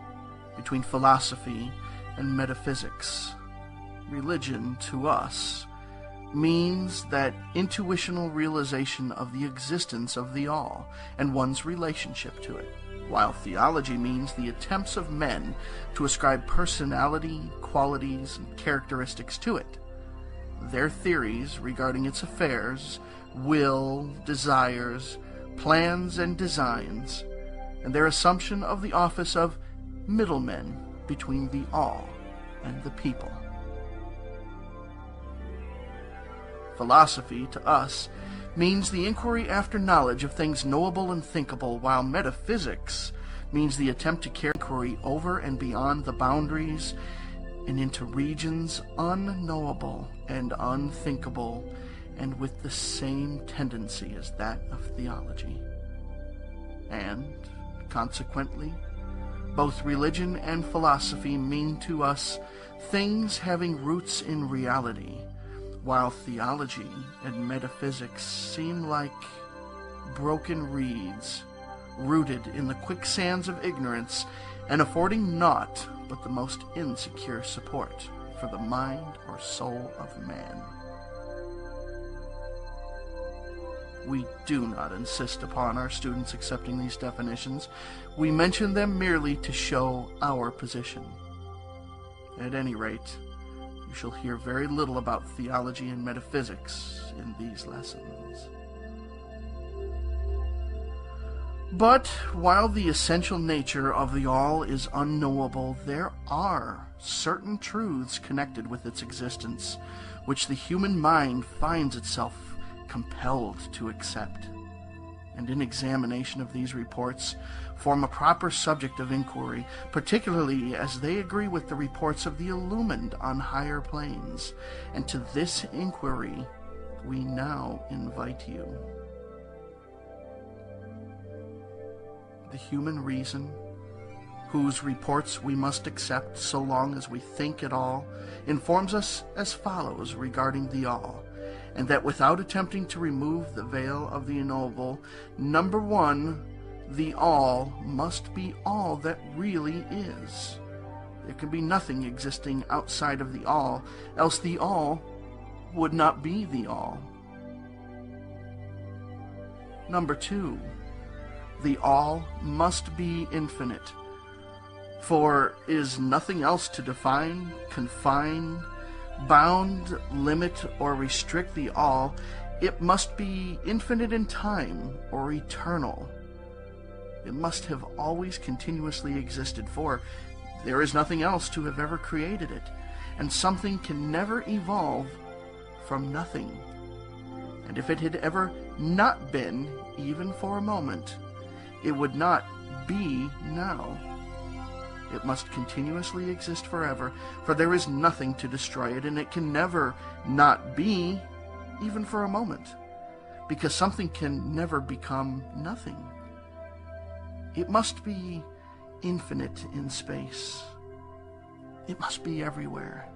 between philosophy and metaphysics. Religion, to us, means that intuitional realization of the existence of the All and one's relationship to it, while theology means the attempts of men to ascribe personality, qualities, and characteristics to it, their theories regarding its affairs, will, desires, plans, and designs, and their assumption of the office of middlemen between the All and the people. Philosophy, to us, means the inquiry after knowledge of things knowable and thinkable, while metaphysics means the attempt to carry inquiry over and beyond the boundaries and into regions unknowable and unthinkable, and with the same tendency as that of theology. And, consequently, both religion and philosophy mean to us things having roots in reality, while theology and metaphysics seem like broken reeds rooted in the quicksands of ignorance and affording naught but the most insecure support for the mind or soul of man. We do not insist upon our students accepting these definitions. We mention them merely to show our position. At any rate, you shall hear very little about theology and metaphysics in these lessons. But while the essential nature of the all is unknowable, there are certain truths connected with its existence, which the human mind finds itself compelled to accept. And in examination of these reports, form a proper subject of inquiry, particularly as they agree with the reports of the illumined on higher planes. And to this inquiry we now invite you. The human reason, whose reports we must accept so long as we think at all, informs us as follows regarding the all, and that without attempting to remove the veil of the unknowable, number one, the all must be all that really is. There can be nothing existing outside of the all, else the all would not be the all. Number two, the all must be infinite, for is nothing else to define, confine, bound, limit, or restrict the all. It must be infinite in time or eternal. It must have always continuously existed, for there is nothing else to have ever created it, and something can never evolve from nothing. And if it had ever not been, even for a moment, it would not be now. It must continuously exist forever, for there is nothing to destroy it, and it can never not be, even for a moment, because something can never become nothing. It must be infinite in space. It must be everywhere,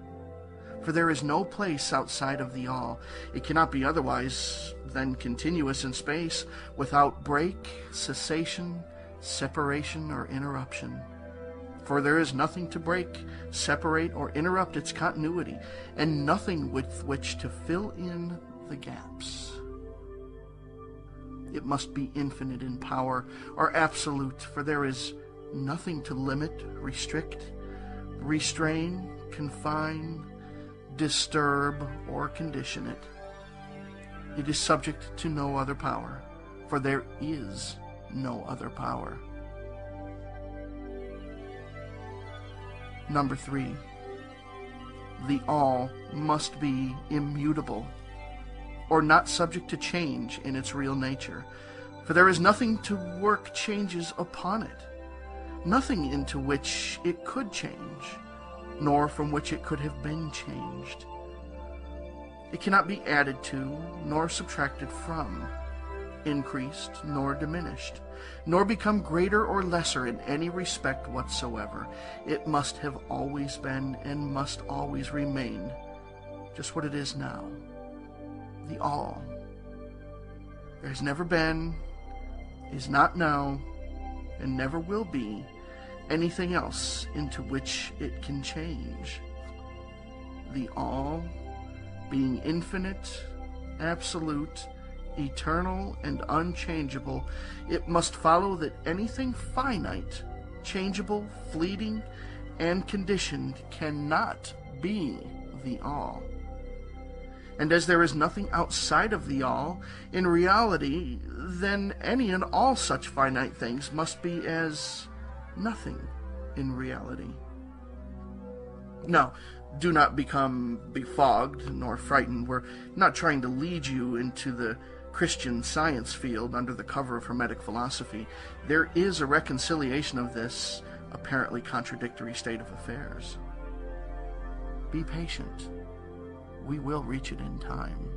for there is no place outside of the all. It cannot be otherwise than continuous in space, without break, cessation, separation, or interruption. For there is nothing to break, separate, or interrupt its continuity, and nothing with which to fill in the gaps. It must be infinite in power, or absolute, for there is nothing to limit, restrict, restrain, confine, disturb, or condition it. It is subject to no other power, for there is no other power. Number three, the all must be immutable, or not subject to change in its real nature, for there is nothing to work changes upon it, nothing into which it could change, nor from which it could have been changed. It cannot be added to, nor subtracted from, increased nor diminished, nor become greater or lesser in any respect whatsoever. It must have always been and must always remain just what it is now, the all. There has never been, is not now, and never will be anything else into which it can change. The all, being infinite, absolute, eternal, and unchangeable, it must follow that anything finite, changeable, fleeting, and conditioned cannot be the all. And as there is nothing outside of the all, in reality, then any and all such finite things must be as nothing in reality. Now, do not become befogged nor frightened. We're not trying to lead you into the Christian Science field under the cover of Hermetic philosophy. There is a reconciliation of this apparently contradictory state of affairs. Be patient. We will reach it in time.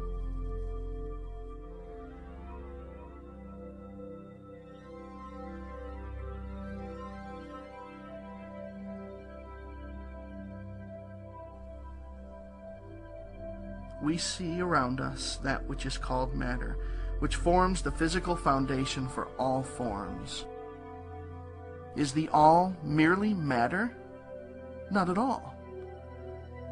We see around us that which is called matter, which forms the physical foundation for all forms. Is the all merely matter? Not at all.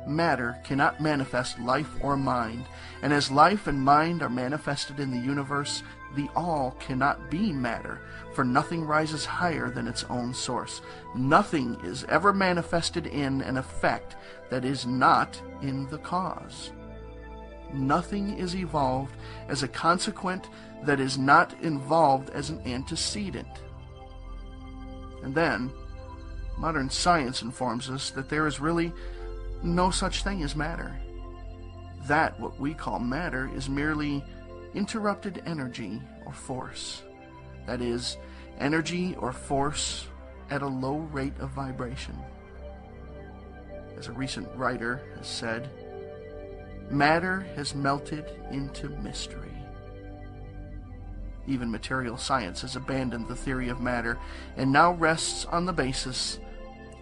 Matter cannot manifest life or mind, and as life and mind are manifested in the universe, the all cannot be matter, for nothing rises higher than its own source. Nothing is ever manifested in an effect that is not in the cause. nothing is evolved as a consequent that is not involved as an antecedent. And then, modern science informs us that there is really no such thing as matter. That, what we call matter, is merely interrupted energy or force. That is, energy or force at a low rate of vibration. As a recent writer has said, matter has melted into mystery. Even material science has abandoned the theory of matter and now rests on the basis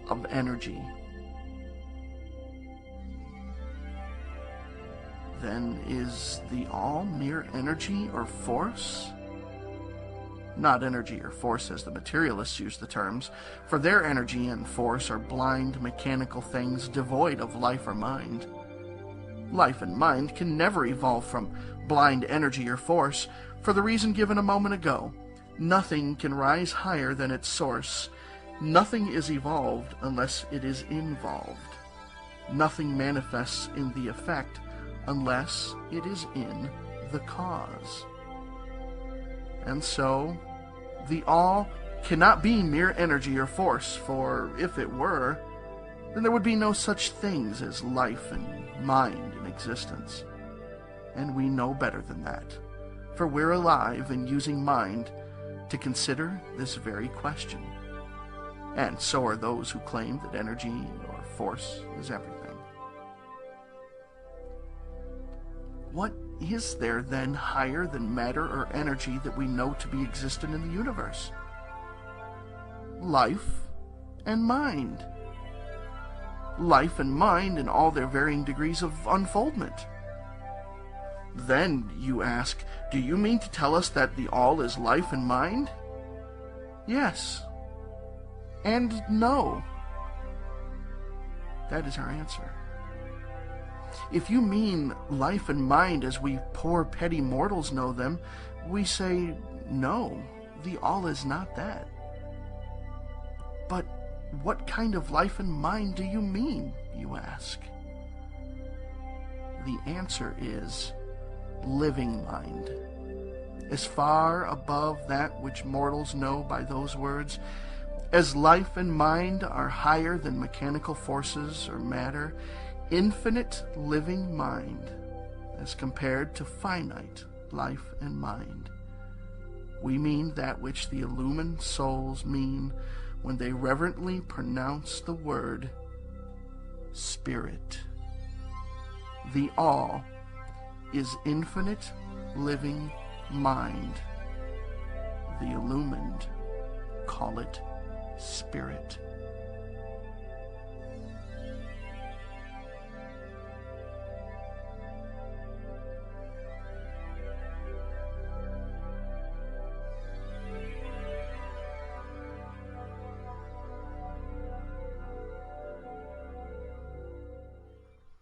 of energy. Then is the all mere energy or force? Not energy or force as the materialists use the terms, for their energy and force are blind mechanical things devoid of life or mind. Life and mind can never evolve from blind energy or force, for the reason given a moment ago. Nothing can rise higher than its source. Nothing is evolved unless it is involved. Nothing manifests in the effect unless it is in the cause. And so, the all cannot be mere energy or force, for if it were, then there would be no such things as life and mind in existence. And we know better than that, for we're alive and using mind to consider this very question. And so are those who claim that energy or force is everything. What is there then higher than matter or energy that we know to be existent in the universe? Life and mind. Life and mind in all their varying degrees of unfoldment. Then, you ask, do you mean to tell us that the all is life and mind? Yes. And no. That is our answer. If you mean life and mind as we poor petty mortals know them, we say, no, the all is not that. But what kind of life and mind do you mean, you ask? The answer is living mind. As far above that which mortals know by those words, as life and mind are higher than mechanical forces or matter, infinite living mind as compared to finite life and mind. We mean that which the illumined souls mean when they reverently pronounce the word Spirit. The all is infinite living mind. The illumined call it Spirit.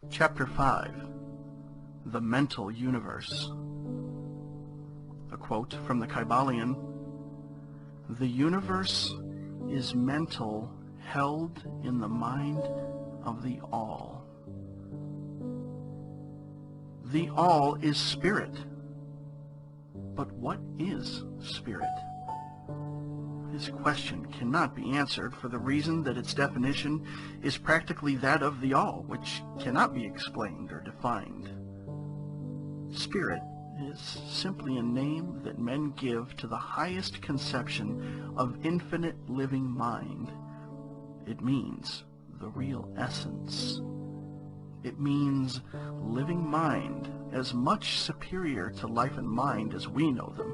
Chapter 5. The Mental Universe. A quote from the Kybalion. The universe is mental, held in the mind of the all. The all is spirit. But what is spirit? This question cannot be answered for the reason that its definition is practically that of the all, which cannot be explained or defined. Spirit is simply a name that men give to the highest conception of infinite living mind. It means the real essence. It means living mind as much superior to life and mind as we know them,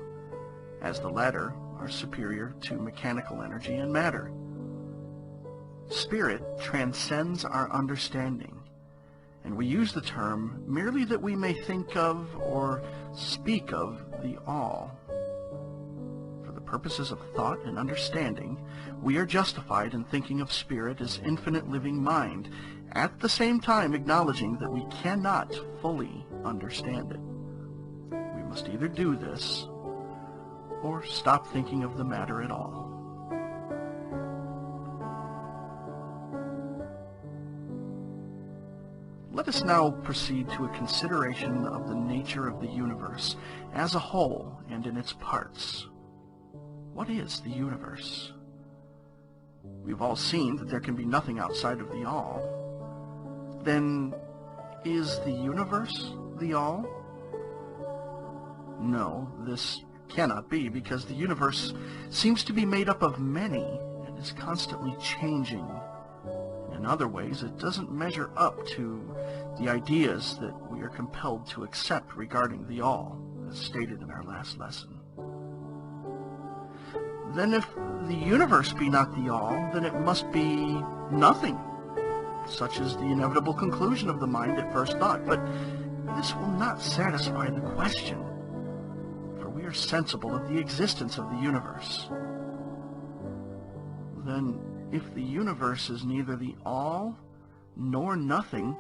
as the latter are superior to mechanical energy and matter. Spirit transcends our understanding, and we use the term merely that we may think of or speak of the all. For the purposes of thought and understanding, we are justified in thinking of spirit as infinite living mind, at the same time acknowledging that we cannot fully understand it. We must either do this or stop thinking of the matter at all. Let us us now proceed to a consideration of the nature of the universe as a whole and in its parts. What is the universe? We've all seen that there can be nothing outside of the all. Then, is the universe the all? No, this cannot be, because the universe seems to be made up of many and is constantly changing. In other ways, it doesn't measure up to the ideas that we are compelled to accept regarding the all, as stated in our last lesson. Then if the universe be not the all, then it must be nothing. Such is the inevitable conclusion of the mind at first thought. But this will not satisfy the question, for we are sensible of the existence of the universe. Then, if the universe is neither the all nor nothing,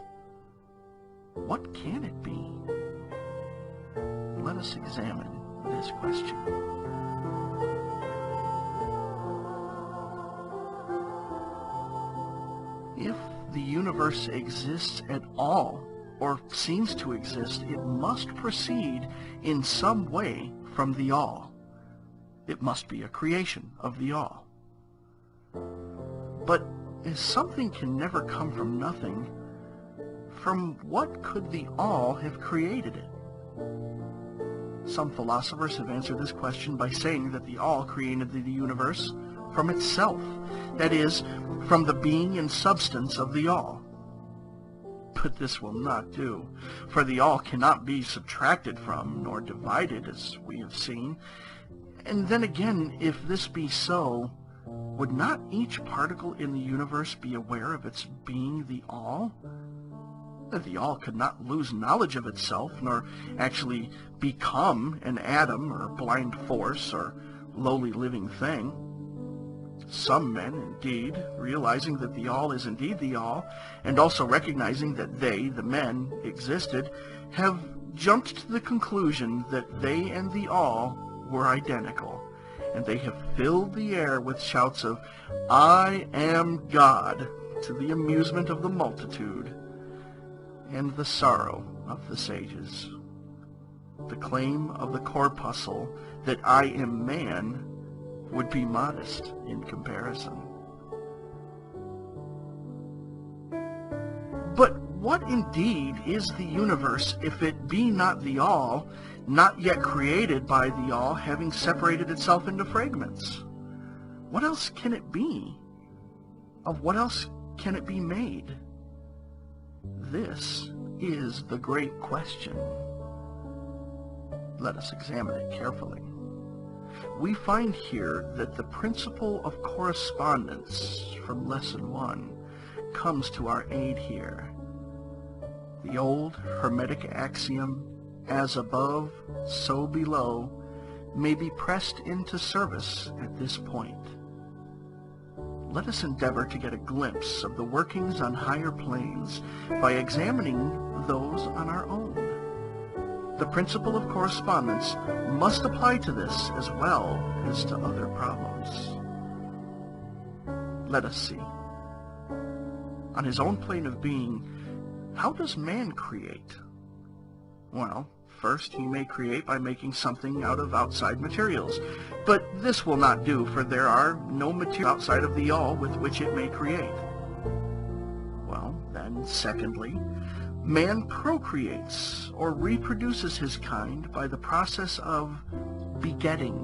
what can it be? Let us examine this question. If the universe exists at all, or seems to exist, it must proceed in some way from the all. It must be a creation of the all. But as something can never come from nothing, from what could the all have created it? Some philosophers have answered this question by saying that the all created the universe from itself, that is, from the being and substance of the all. But this will not do, for the all cannot be subtracted from, nor divided, as we have seen. And then again, if this be so, would not each particle in the universe be aware of its being the all? The all could not lose knowledge of itself, nor actually become an atom, or blind force, or lowly living thing. Some men, indeed, realizing that the all is indeed the all, and also recognizing that they, the men, existed, have jumped to the conclusion that they and the all were identical, and they have filled the air with shouts of, "I am God," to the amusement of the multitude and the sorrow of the sages. The claim of the corpuscle that I am man would be modest in comparison. But what indeed is the universe if it be not the all, not yet created by the all, having separated itself into fragments? What else can it be? Of what else can it be made? This is the great question. Let us examine it carefully. We find here that the principle of correspondence from Lesson 1 comes to our aid here. The old Hermetic axiom, "as above, so below," may be pressed into service at this point. Let us endeavor to get a glimpse of the workings on higher planes by examining those on our own. The principle of correspondence must apply to this as well as to other problems. Let us see. On his own plane of being, how does man create? Well, first he may create by making something out of outside materials, but this will not do, for there are no materials outside of the all with which it may create. Well, then, secondly, man procreates or reproduces his kind by the process of begetting,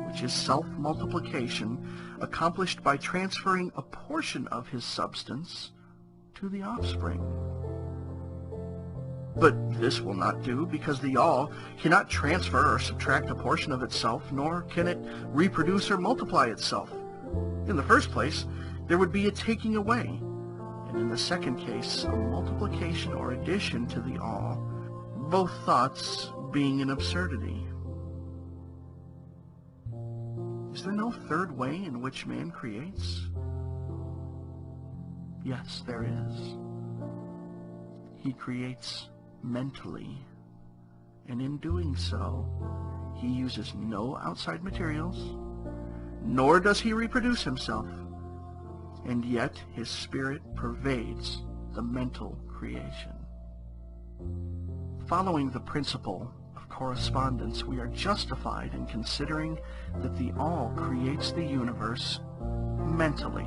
which is self-multiplication accomplished by transferring a portion of his substance to the offspring. But this will not do, because the all cannot transfer or subtract a portion of itself, nor can it reproduce or multiply itself. In the first place, there would be a taking away, and in the second case, a multiplication or addition to the all, both thoughts being an absurdity. Is there no third way in which man creates? Yes, there is. He creates mentally, and in doing so, he uses no outside materials, nor does he reproduce himself, and yet his spirit pervades the mental creation. Following the principle of correspondence, we are justified in considering that the All creates the universe mentally,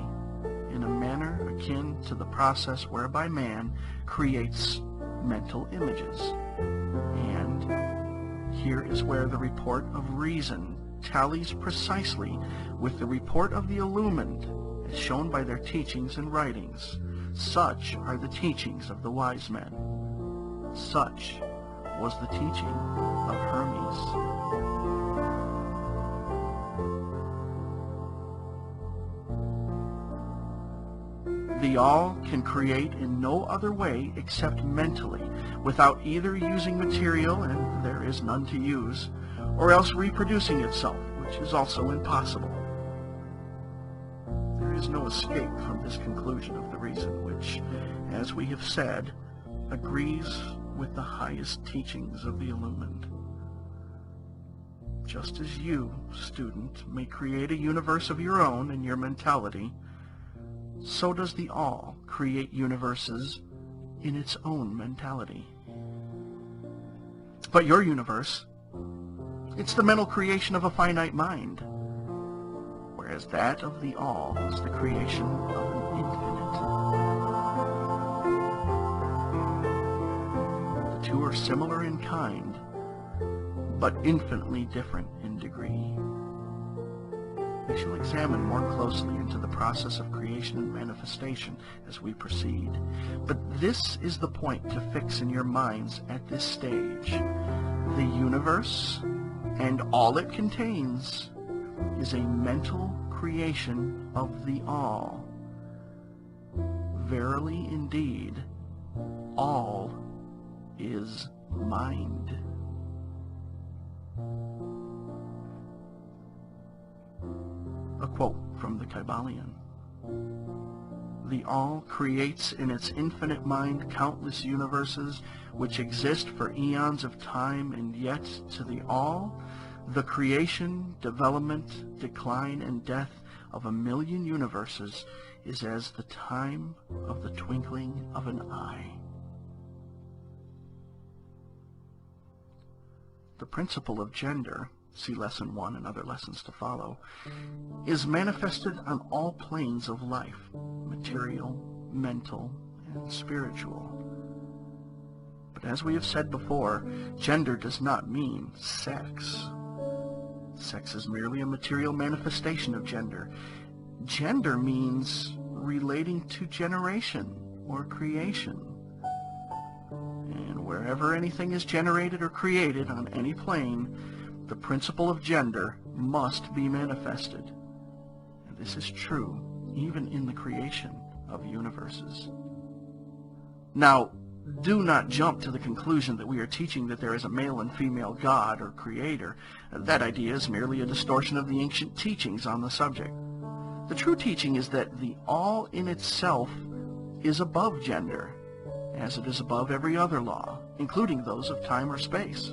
in a manner akin to the process whereby man creates mental images. And here is where the report of reason tallies precisely with the report of the illumined, as shown by their teachings and writings. Such are the teachings of the wise men. Such was the teaching of Hermes. The All can create in no other way except mentally, without either using material, and there is none to use, or else reproducing itself, which is also impossible. There is no escape from this conclusion of the reason, which, as we have said, agrees with the highest teachings of the illumined. Just as you, student, may create a universe of your own in your mentality, so does the All create universes in its own mentality. But your universe, it's the mental creation of a finite mind, whereas that of the All is the creation of an infinite. The two are similar in kind, but infinitely different in degree. We shall examine more closely into the process of creation and manifestation as we proceed. But this is the point to fix in your minds at this stage. The universe and all it contains is a mental creation of the All. Verily indeed, all is mind. A quote from the Kybalion. The All creates in its infinite mind countless universes which exist for eons of time, and yet to the All, the creation, development, decline, and death of 1,000,000 universes is as the time of the twinkling of an eye. The principle of gender, see Lesson 1 and other lessons to follow, is manifested on all planes of life, material, mental, and spiritual. But as we have said before, gender does not mean sex. Sex is merely a material manifestation of gender. Gender means relating to generation or creation. And wherever anything is generated or created on any plane, the principle of gender must be manifested. And this is true even in the creation of universes. Now, do not jump to the conclusion that we are teaching that there is a male and female God or creator. That idea is merely a distortion of the ancient teachings on the subject. The true teaching is that the All in itself is above gender, as it is above every other law, including those of time or space.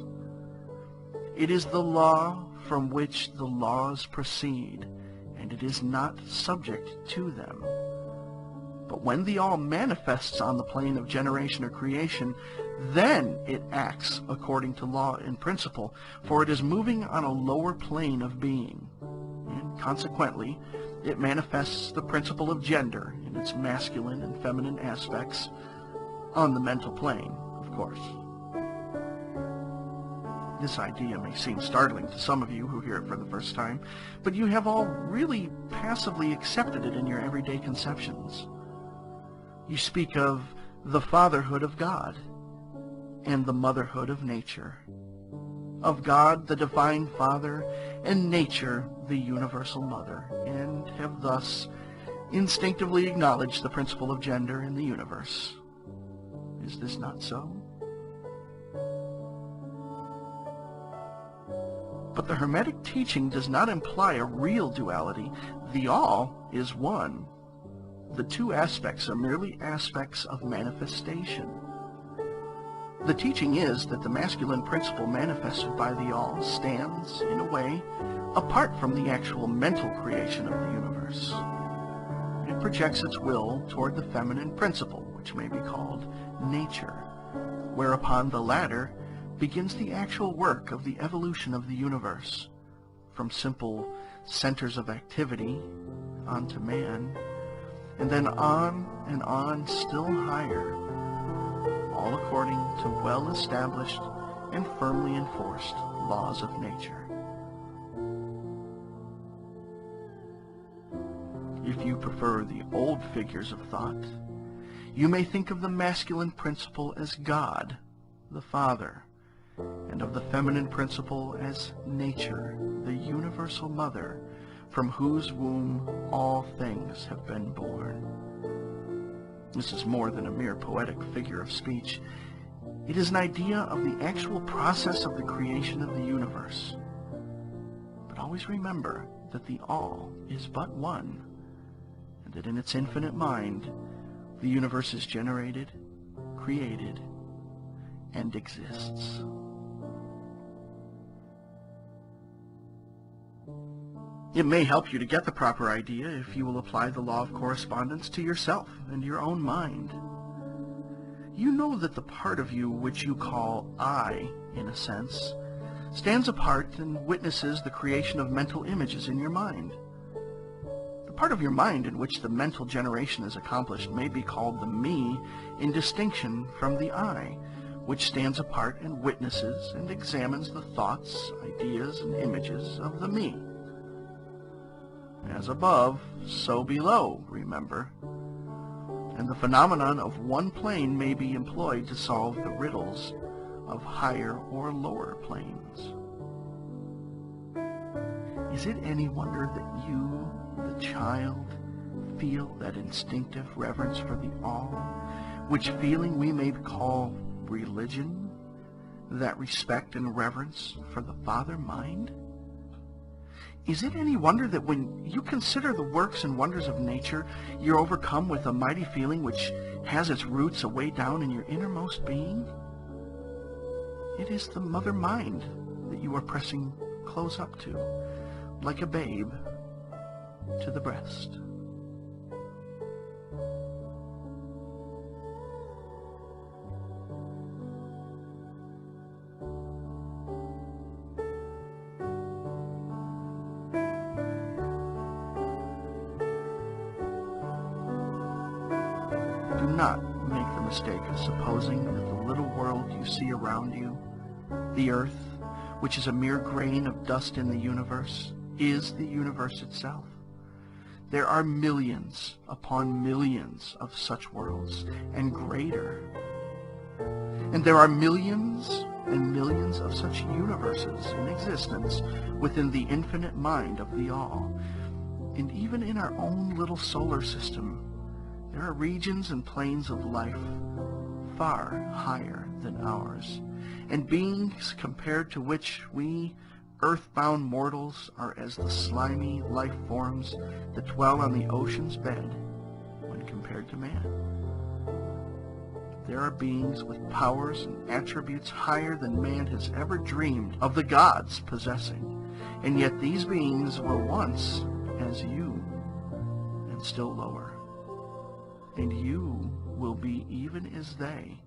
It is the law from which the laws proceed, and it is not subject to them. But when the All manifests on the plane of generation or creation, then it acts according to law and principle, for it is moving on a lower plane of being, and consequently it manifests the principle of gender in its masculine and feminine aspects on the mental plane, of course. This idea may seem startling to some of you who hear it for the first time, but you have all really passively accepted it in your everyday conceptions. You speak of the fatherhood of God and the motherhood of nature, of God the Divine Father and nature the Universal Mother, and have thus instinctively acknowledged the principle of gender in the universe. Is this not so? But the Hermetic teaching does not imply a real duality. The All is one. The two aspects are merely aspects of manifestation. The teaching is that the masculine principle manifested by the All stands, in a way, apart from the actual mental creation of the universe. It projects its will toward the feminine principle, which may be called nature, whereupon the latter begins the actual work of the evolution of the universe, from simple centers of activity onto man, and then on and on still higher, all according to well-established and firmly enforced laws of nature. If you prefer the old figures of thought, you may think of the masculine principle as God, the Father, and of the feminine principle as Nature, the universal mother, from whose womb all things have been born. This is more than a mere poetic figure of speech. It is an idea of the actual process of the creation of the universe. But always remember that the all is but one, and that in its infinite mind, the universe is generated, created, and exists. It may help you to get the proper idea if you will apply the law of correspondence to yourself and your own mind. You know that the part of you which you call I, in a sense, stands apart and witnesses the creation of mental images in your mind. The part of your mind in which the mental generation is accomplished may be called the me, in distinction from the I, which stands apart and witnesses and examines the thoughts, ideas, and images of the me. As above, so below, remember. And the phenomenon of one plane may be employed to solve the riddles of higher or lower planes. Is it any wonder that you, the child, feel that instinctive reverence for the all, which feeling we may call religion, that respect and reverence for the Father Mind? Is it any wonder that when you consider the works and wonders of nature, you're overcome with a mighty feeling which has its roots away down in your innermost being? It is the mother mind that you are pressing close up to, like a babe to the breast. Do not make the mistake of supposing that the little world you see around you, the earth, which is a mere grain of dust in the universe, is the universe itself. There are millions upon millions of such worlds, and greater. And there are millions and millions of such universes in existence within the infinite mind of the all. And even in our own little solar system, there are regions and planes of life far higher than ours, and beings compared to which we earthbound mortals are as the slimy life forms that dwell on the ocean's bed when compared to man. There are beings with powers and attributes higher than man has ever dreamed of the gods possessing, and yet these beings were once as you, and still lower. And you will be even as they,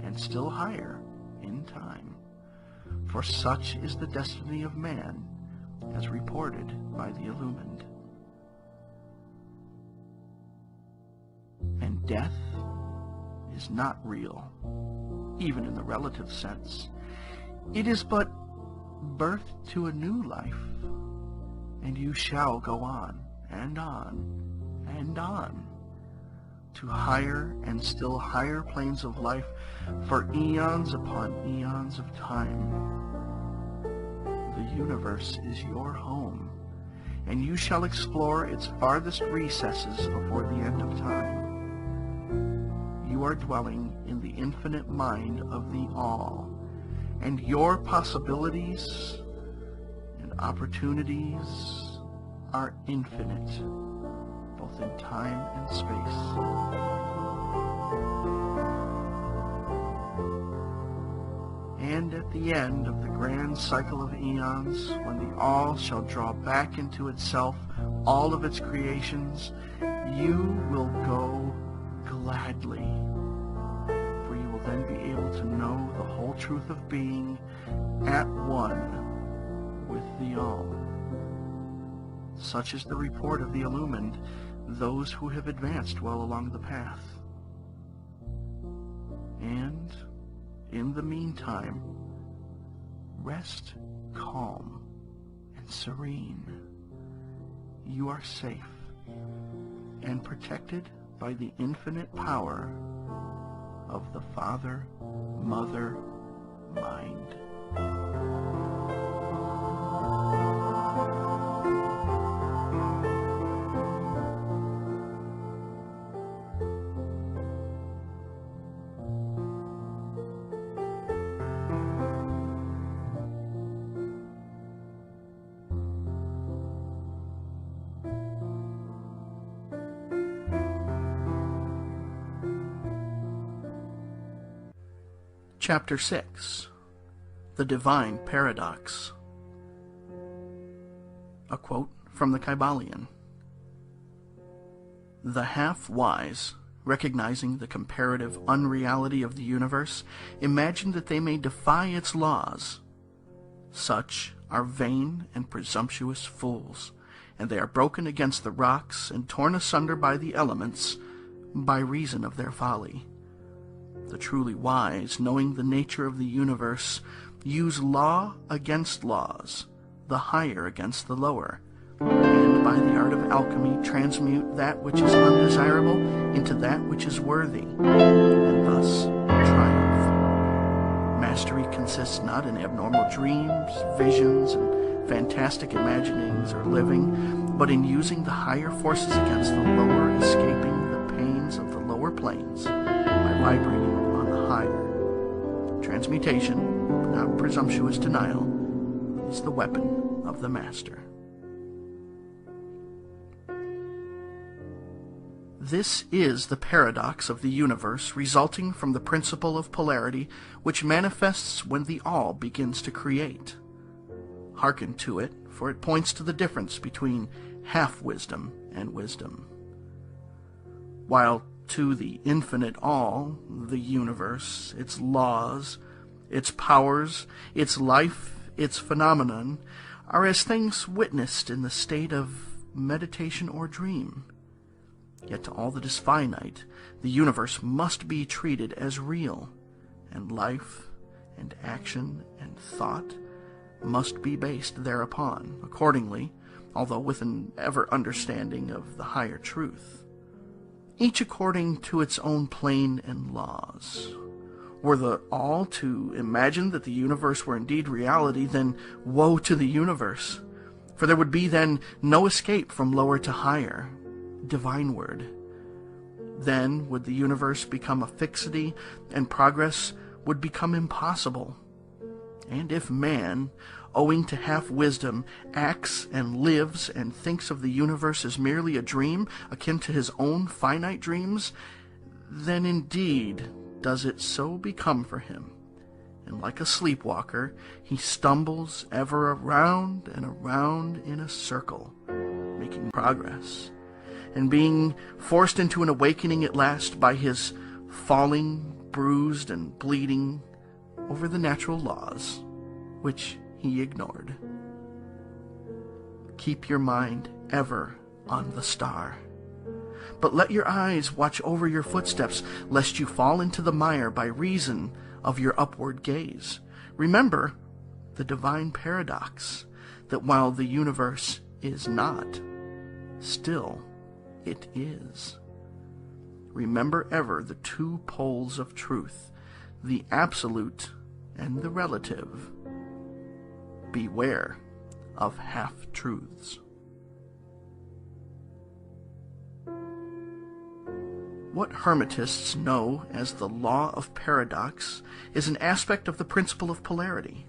and still higher in time. For such is the destiny of man, as reported by the illumined. And death is not real, even in the relative sense. It is but birth to a new life, and you shall go on, and on, and on, to higher and still higher planes of life for eons upon eons of time. The universe is your home, and you shall explore its farthest recesses before the end of time. You are dwelling in the infinite mind of the all, and your possibilities and opportunities are infinite, both in time and space. And at the end of the grand cycle of eons, when the all shall draw back into itself all of its creations, you will go gladly, for you will then be able to know the whole truth of being at one with the All. Such is the report of the illumined, those who have advanced well along the path. And, in the meantime, rest calm and serene. You are safe and protected by the infinite power of the Father, Mother, Mind. Chapter 6. The Divine Paradox. A quote from the Kybalion. The half-wise, recognizing the comparative unreality of the universe, imagine that they may defy its laws. Such are vain and presumptuous fools, and they are broken against the rocks and torn asunder by the elements by reason of their folly. The truly wise, knowing the nature of the universe, use law against laws, the higher against the lower, and by the art of alchemy transmute that which is undesirable into that which is worthy, and thus triumph. Mastery consists not in abnormal dreams, visions, and fantastic imaginings or living, but in using the higher forces against the lower, escaping the pains of the lower planes by vibrating on the higher. Transmutation, not presumptuous denial, is the weapon of the Master. This is the paradox of the universe resulting from the principle of polarity which manifests when the All begins to create. Hearken to it, for it points to the difference between half-wisdom and wisdom. While to the infinite All, the universe, its laws, its powers, its life, its phenomenon, are as things witnessed in the state of meditation or dream. Yet to all that is finite, the universe must be treated as real, and life, and action, and thought must be based thereupon, accordingly, although with an ever-understanding of the higher truth. Each according to its own plane and laws. Were the All to imagine that the universe were indeed reality, then woe to the universe, for there would be then no escape from lower to higher, divineward. Then would the universe become a fixity, and progress would become impossible. And if man, owing to half-wisdom, acts and lives and thinks of the universe as merely a dream, akin to his own finite dreams, then indeed does it so become for him, and like a sleepwalker, he stumbles ever around and around in a circle, making progress, and being forced into an awakening at last by his falling, bruised, and bleeding over the natural laws, which he ignored. Keep your mind ever on the star, but let your eyes watch over your footsteps, lest you fall into the mire by reason of your upward gaze. Remember the divine paradox, that while the universe is not, still it is. Remember ever the two poles of truth, the absolute and the relative. Beware of half-truths. What Hermetists know as the law of paradox is an aspect of the principle of polarity.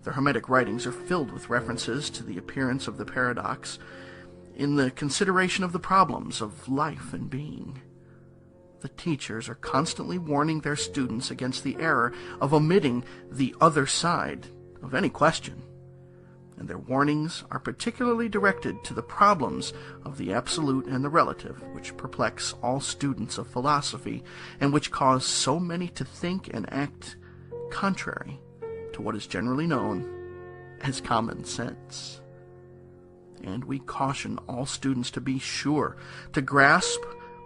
The Hermetic writings are filled with references to the appearance of the paradox in the consideration of the problems of life and being. The teachers are constantly warning their students against the error of omitting the other side of any question, and their warnings are particularly directed to the problems of the absolute and the relative, which perplex all students of philosophy, and which cause so many to think and act contrary to what is generally known as common sense. And we caution all students to be sure to grasp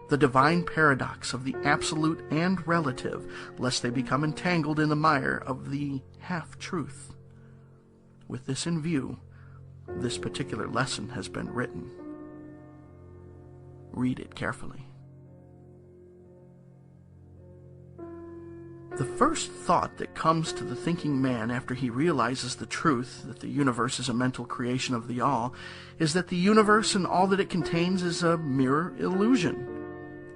the divine paradox of the absolute and relative, lest they become entangled in the mire of the half-truth. With this in view, this particular lesson has been written. Read it carefully. The first thought that comes to the thinking man after he realizes the truth that the universe is a mental creation of the all is that the universe and all that it contains is a mere illusion,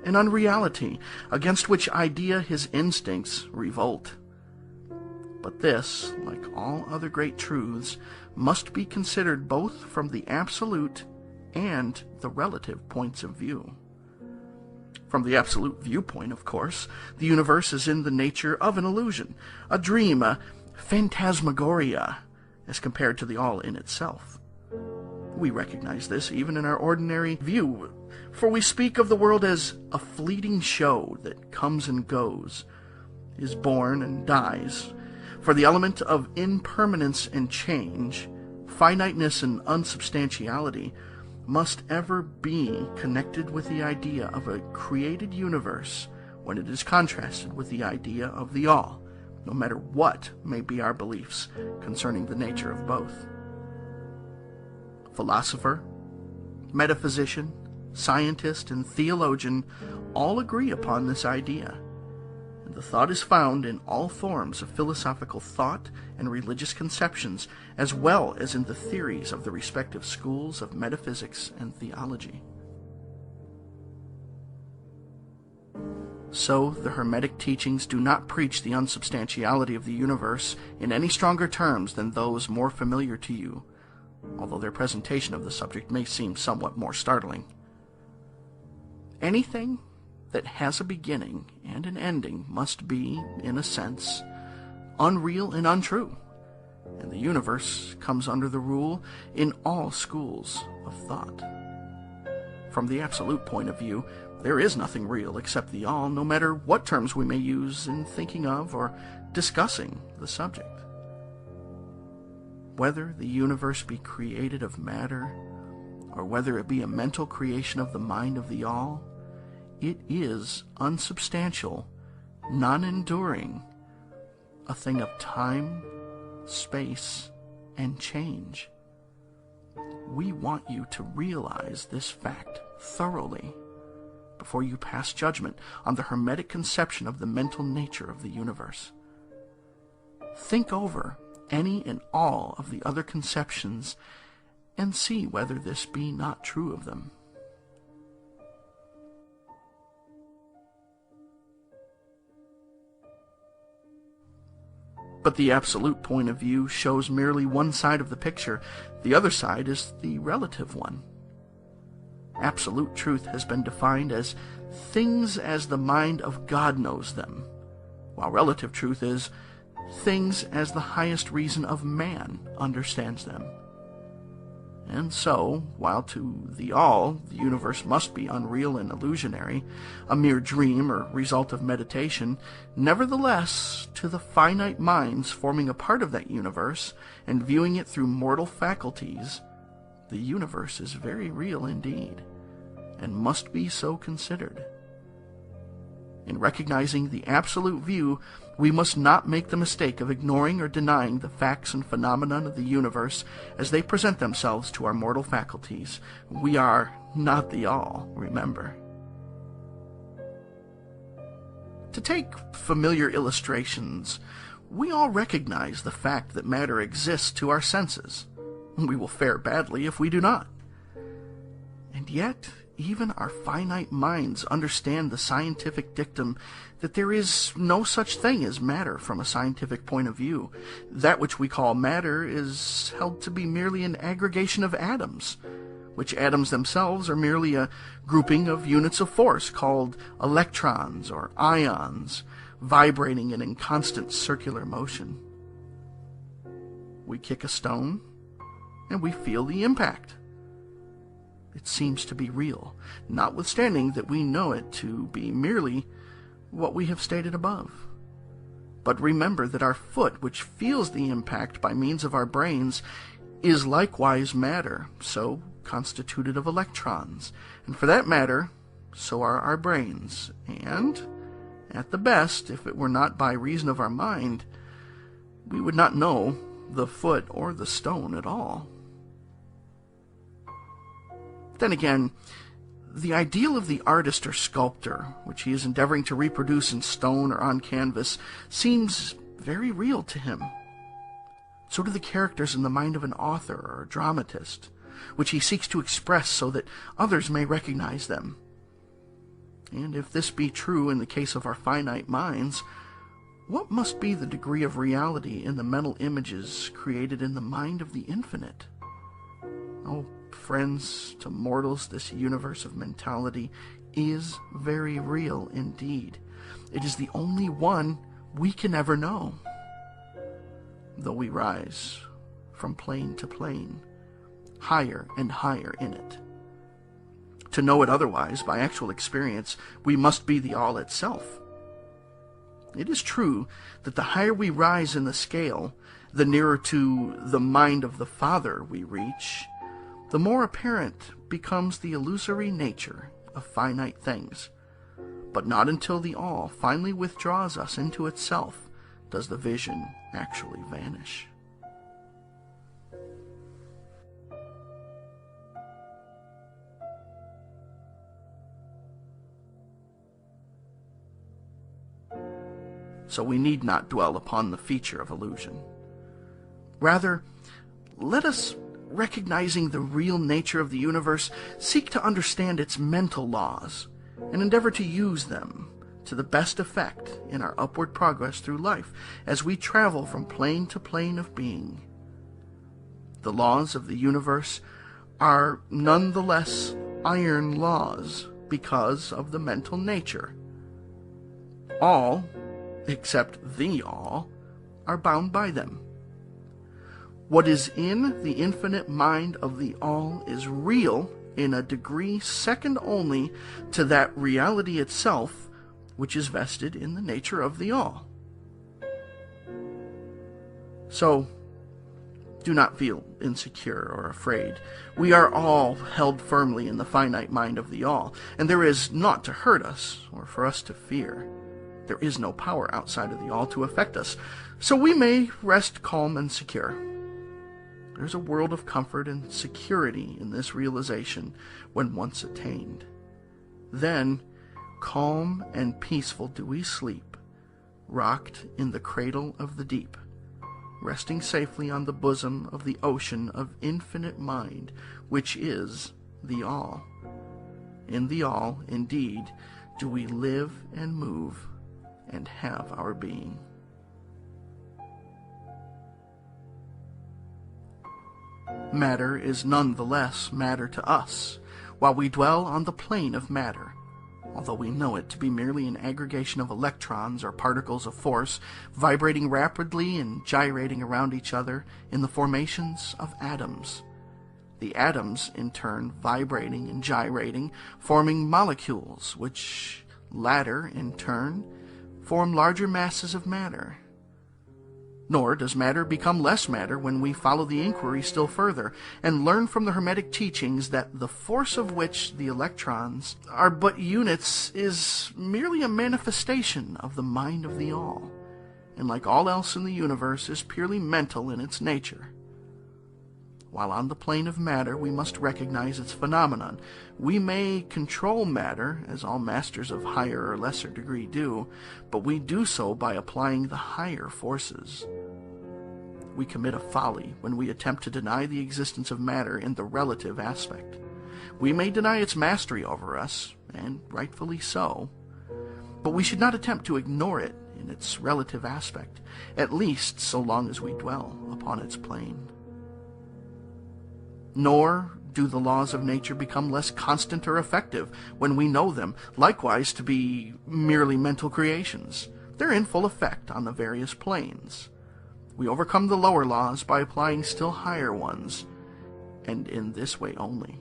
an unreality, against which idea his instincts revolt. But this, like all other great truths, must be considered both from the absolute and the relative points of view. From the absolute viewpoint, of course, the universe is in the nature of an illusion, a dream, a phantasmagoria, as compared to the all in itself. We recognize this even in our ordinary view, for we speak of the world as a fleeting show that comes and goes, is born and dies. For the element of impermanence and change, finiteness and unsubstantiality, must ever be connected with the idea of a created universe when it is contrasted with the idea of the all, no matter what may be our beliefs concerning the nature of both. Philosopher, metaphysician, scientist, and theologian all agree upon this idea. The thought is found in all forms of philosophical thought and religious conceptions, as well as in the theories of the respective schools of metaphysics and theology. So, the Hermetic teachings do not preach the unsubstantiality of the universe in any stronger terms than those more familiar to you, although their presentation of the subject may seem somewhat more startling. Anything that has a beginning and an ending must be, in a sense, unreal and untrue, and the universe comes under the rule in all schools of thought. From the absolute point of view, there is nothing real except the all, no matter what terms we may use in thinking of or discussing the subject. Whether the universe be created of matter, or whether it be a mental creation of the mind of the all, it is unsubstantial, non-enduring, a thing of time, space, and change. We want you to realize this fact thoroughly before you pass judgment on the Hermetic conception of the mental nature of the universe. Think over any and all of the other conceptions and see whether this be not true of them. But the absolute point of view shows merely one side of the picture. The other side is the relative one. Absolute truth has been defined as things as the mind of God knows them, while relative truth is things as the highest reason of man understands them. And so, while to the all, the universe must be unreal and illusionary, a mere dream or result of meditation, nevertheless, to the finite minds forming a part of that universe and viewing it through mortal faculties, the universe is very real indeed, and must be so considered. In recognizing the absolute view, we must not make the mistake of ignoring or denying the facts and phenomena of the universe as they present themselves to our mortal faculties. We are not the all, remember. To take familiar illustrations, we all recognize the fact that matter exists to our senses. We will fare badly if we do not. And yet, even our finite minds understand the scientific dictum that there is no such thing as matter from a scientific point of view. That which we call matter is held to be merely an aggregation of atoms, which atoms themselves are merely a grouping of units of force called electrons or ions, vibrating and in constant circular motion. We kick a stone, and we feel the impact. It seems to be real, notwithstanding that we know it to be merely what we have stated above. But remember that our foot, which feels the impact by means of our brains, is likewise matter, so constituted of electrons, and for that matter, so are our brains, and, at the best, if it were not by reason of our mind, we would not know the foot or the stone at all. Then again, the ideal of the artist or sculptor, which he is endeavoring to reproduce in stone or on canvas, seems very real to him. So do the characters in the mind of an author or a dramatist, which he seeks to express so that others may recognize them. And if this be true in the case of our finite minds, what must be the degree of reality in the mental images created in the mind of the infinite? Oh, friends, to mortals this universe of mentality is very real indeed. It is the only one we can ever know. Though we rise from plane to plane, higher and higher in it. To know it otherwise, by actual experience, we must be the all itself. It is true that the higher we rise in the scale, the nearer to the mind of the Father we reach, the more apparent becomes the illusory nature of finite things. But not until the all finally withdraws us into itself does the vision actually vanish. So we need not dwell upon the feature of illusion. Rather, let us, recognizing the real nature of the universe, seek to understand its mental laws, and endeavor to use them to the best effect in our upward progress through life as we travel from plane to plane of being. The laws of the universe are nonetheless iron laws because of the mental nature. All, except the all, are bound by them. What is in the infinite mind of the all is real in a degree second only to that reality itself which is vested in the nature of the all. So, do not feel insecure or afraid. We are all held firmly in the finite mind of the all, and there is naught to hurt us or for us to fear. There is no power outside of the all to affect us, so we may rest calm and secure. There's a world of comfort and security in this realization when once attained. Then, calm and peaceful do we sleep, rocked in the cradle of the deep, resting safely on the bosom of the ocean of infinite mind, which is the all. In the all, indeed, do we live and move and have our being. Matter is none the less matter to us, while we dwell on the plane of matter, although we know it to be merely an aggregation of electrons or particles of force vibrating rapidly and gyrating around each other in the formations of atoms. The atoms, in turn, vibrating and gyrating, forming molecules, which latter, in turn, form larger masses of matter. Nor does matter become less matter when we follow the inquiry still further and learn from the Hermetic teachings that the force of which the electrons are but units is merely a manifestation of the mind of the all, and like all else in the universe is purely mental in its nature. While on the plane of matter we must recognize its phenomenon. We may control matter, as all masters of higher or lesser degree do, but we do so by applying the higher forces. We commit a folly when we attempt to deny the existence of matter in the relative aspect. We may deny its mastery over us, and rightfully so, but we should not attempt to ignore it in its relative aspect, at least so long as we dwell upon its plane. Nor do the laws of nature become less constant or effective when we know them, likewise, to be merely mental creations. They're in full effect on the various planes. We overcome the lower laws by applying still higher ones, and in this way only.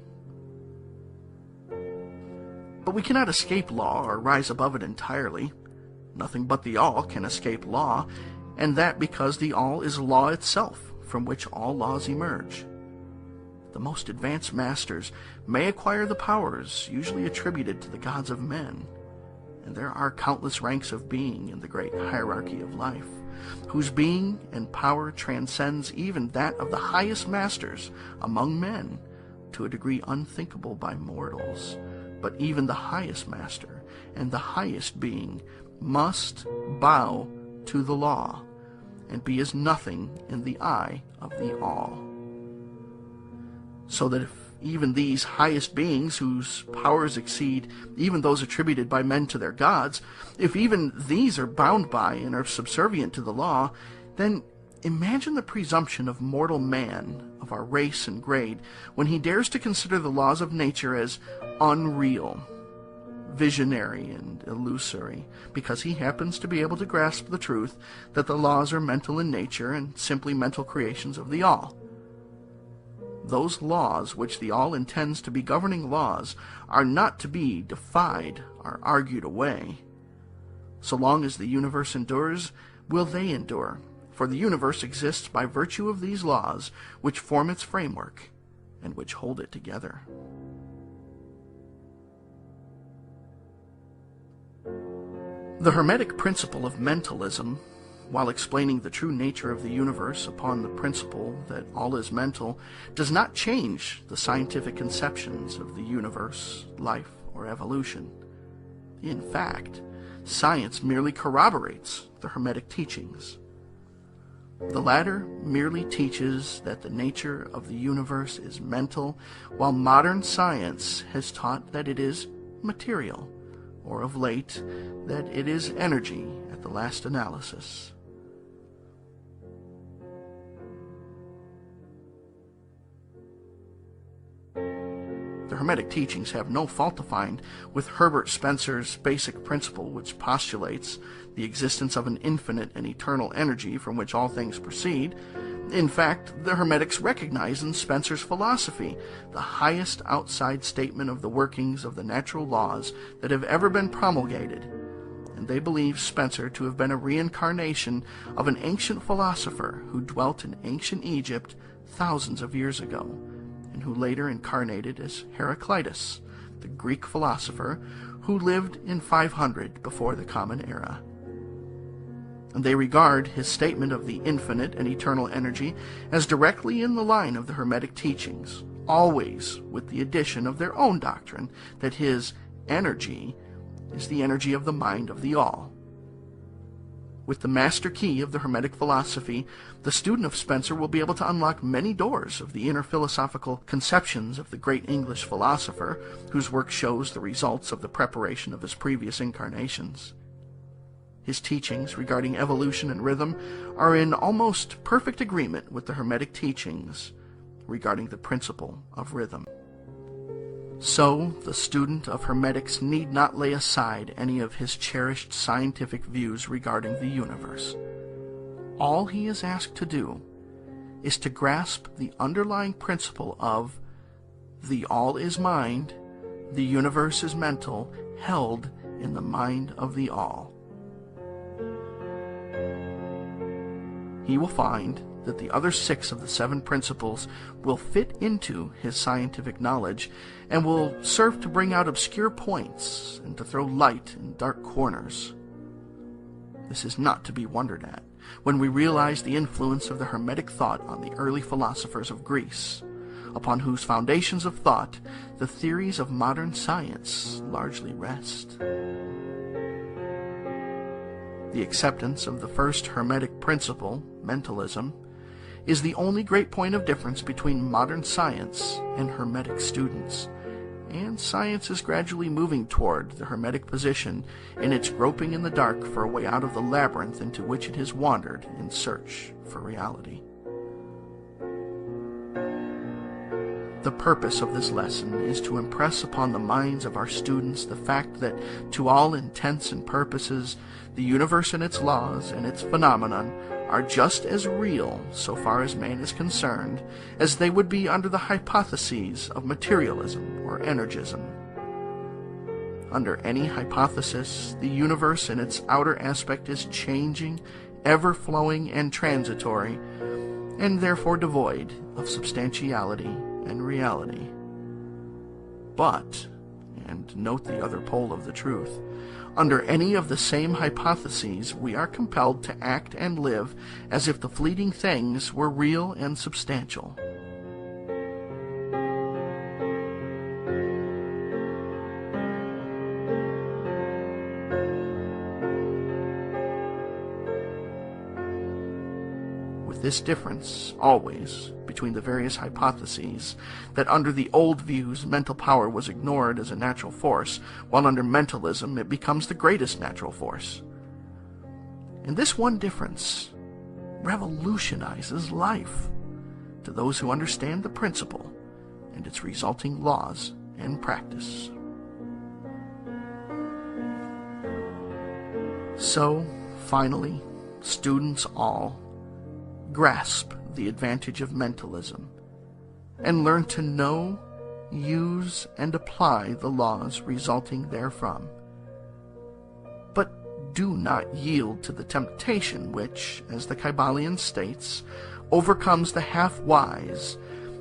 But we cannot escape law or rise above it entirely. Nothing but the all can escape law, and that because the all is law itself, from which all laws emerge. The most advanced masters may acquire the powers usually attributed to the gods of men, and there are countless ranks of being in the great hierarchy of life, whose being and power transcends even that of the highest masters among men to a degree unthinkable by mortals. But even the highest master and the highest being must bow to the law and be as nothing in the eye of the all. So that if even these highest beings, whose powers exceed even those attributed by men to their gods, if even these are bound by and are subservient to the law, then imagine the presumption of mortal man of our race and grade when he dares to consider the laws of nature as unreal, visionary, and illusory, because he happens to be able to grasp the truth that the laws are mental in nature and simply mental creations of the all. Those laws which the all intends to be governing laws are not to be defied or argued away. So long as the universe endures, will they endure, for the universe exists by virtue of these laws which form its framework and which hold it together. The Hermetic principle of mentalism, while explaining the true nature of the universe upon the principle that all is mental, does not change the scientific conceptions of the universe, life, or evolution. In fact, science merely corroborates the Hermetic teachings. The latter merely teaches that the nature of the universe is mental, while modern science has taught that it is material, or of late, that it is energy at the last analysis. The Hermetic teachings have no fault to find with Herbert Spencer's basic principle, which postulates the existence of an infinite and eternal energy from which all things proceed. In fact, the Hermetics recognize in Spencer's philosophy the highest outside statement of the workings of the natural laws that have ever been promulgated, and they believe Spencer to have been a reincarnation of an ancient philosopher who dwelt in ancient Egypt thousands of years ago, and who later incarnated as Heraclitus, the Greek philosopher who lived in 500 before the Common Era. And they regard his statement of the infinite and eternal energy as directly in the line of the Hermetic teachings, always with the addition of their own doctrine that his energy is the energy of the mind of the all. With the master key of the Hermetic philosophy, the student of Spencer will be able to unlock many doors of the inner philosophical conceptions of the great English philosopher, whose work shows the results of the preparation of his previous incarnations. His teachings regarding evolution and rhythm are in almost perfect agreement with the Hermetic teachings regarding the principle of rhythm. So, the student of Hermetics need not lay aside any of his cherished scientific views regarding the universe. All he is asked to do is to grasp the underlying principle of the all is mind, the universe is mental, held in the mind of the all. He will find that the other 6 of the 7 principles will fit into his scientific knowledge and will serve to bring out obscure points and to throw light in dark corners. This is not to be wondered at when we realize the influence of the Hermetic thought on the early philosophers of Greece, upon whose foundations of thought the theories of modern science largely rest. The acceptance of the first Hermetic principle, mentalism, is the only great point of difference between modern science and Hermetic students, and science is gradually moving toward the Hermetic position in its groping in the dark for a way out of the labyrinth into which it has wandered in search for reality. The purpose of this lesson is to impress upon the minds of our students the fact that, to all intents and purposes, the universe and its laws and its phenomenon are just as real, so far as man is concerned, as they would be under the hypotheses of materialism or energism. Under any hypothesis, the universe in its outer aspect is changing, ever-flowing, and transitory, and therefore devoid of substantiality and reality. But, and note the other pole of the truth, under any of the same hypotheses, we are compelled to act and live as if the fleeting things were real and substantial. With this difference, always, between the various hypotheses, that under the old views mental power was ignored as a natural force, while under mentalism it becomes the greatest natural force. And this one difference revolutionizes life to those who understand the principle and its resulting laws and practice. So, finally, students all, grasp the advantage of mentalism and learn to know, use, and apply the laws resulting therefrom. But do not yield to the temptation which, as the Kybalion states, overcomes the half-wise,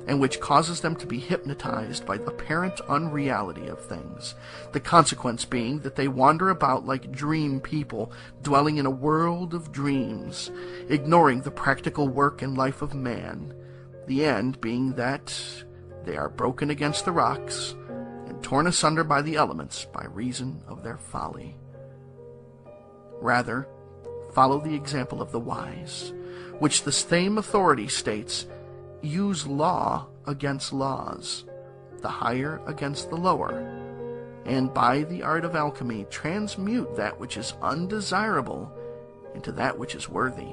and which causes them to be hypnotized by the apparent unreality of things, the consequence being that they wander about like dream people, dwelling in a world of dreams, ignoring the practical work and life of man, the end being that they are broken against the rocks and torn asunder by the elements by reason of their folly. Rather, follow the example of the wise, which the same authority states, use law against laws, the higher against the lower, and by the art of alchemy transmute that which is undesirable into that which is worthy,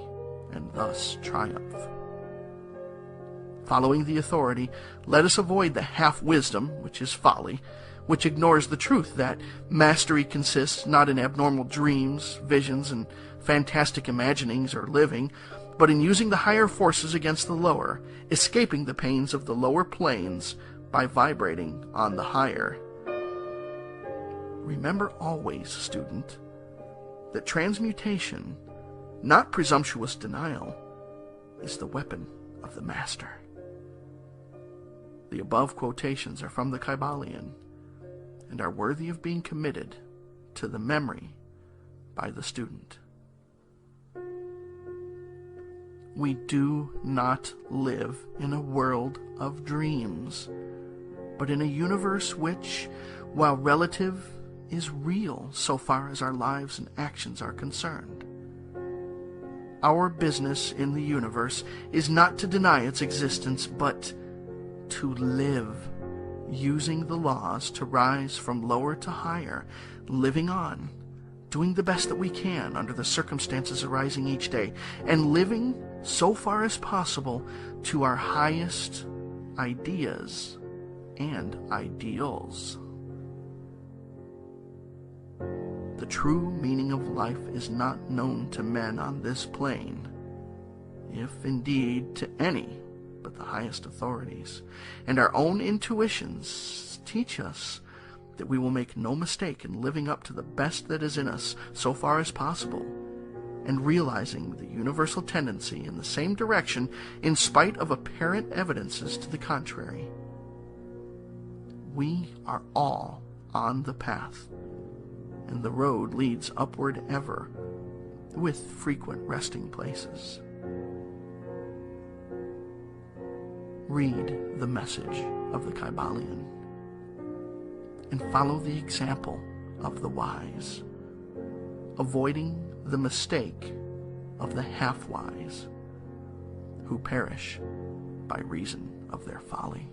and thus triumph. Following the authority, let us avoid the half-wisdom, which is folly, which ignores the truth that mastery consists not in abnormal dreams, visions, and fantastic imaginings or living, but in using the higher forces against the lower, escaping the pains of the lower planes by vibrating on the higher. Remember always, student, that transmutation, not presumptuous denial, is the weapon of the master. The above quotations are from the Kybalion and are worthy of being committed to the memory by the student. We do not live in a world of dreams, but in a universe which, while relative, is real so far as our lives and actions are concerned. Our business in the universe is not to deny its existence, but to live, using the laws to rise from lower to higher, living on, doing the best that we can under the circumstances arising each day, and living so far as possible to our highest ideas and ideals. The true meaning of life is not known to men on this plane, if indeed to any but the highest authorities, and our own intuitions teach us that we will make no mistake in living up to the best that is in us so far as possible, and realizing the universal tendency in the same direction in spite of apparent evidences to the contrary. We are all on the path, and the road leads upward ever, with frequent resting places. Read the message of the Kybalion, and follow the example of the wise, avoiding the mistake of the half-wise, who perish by reason of their folly.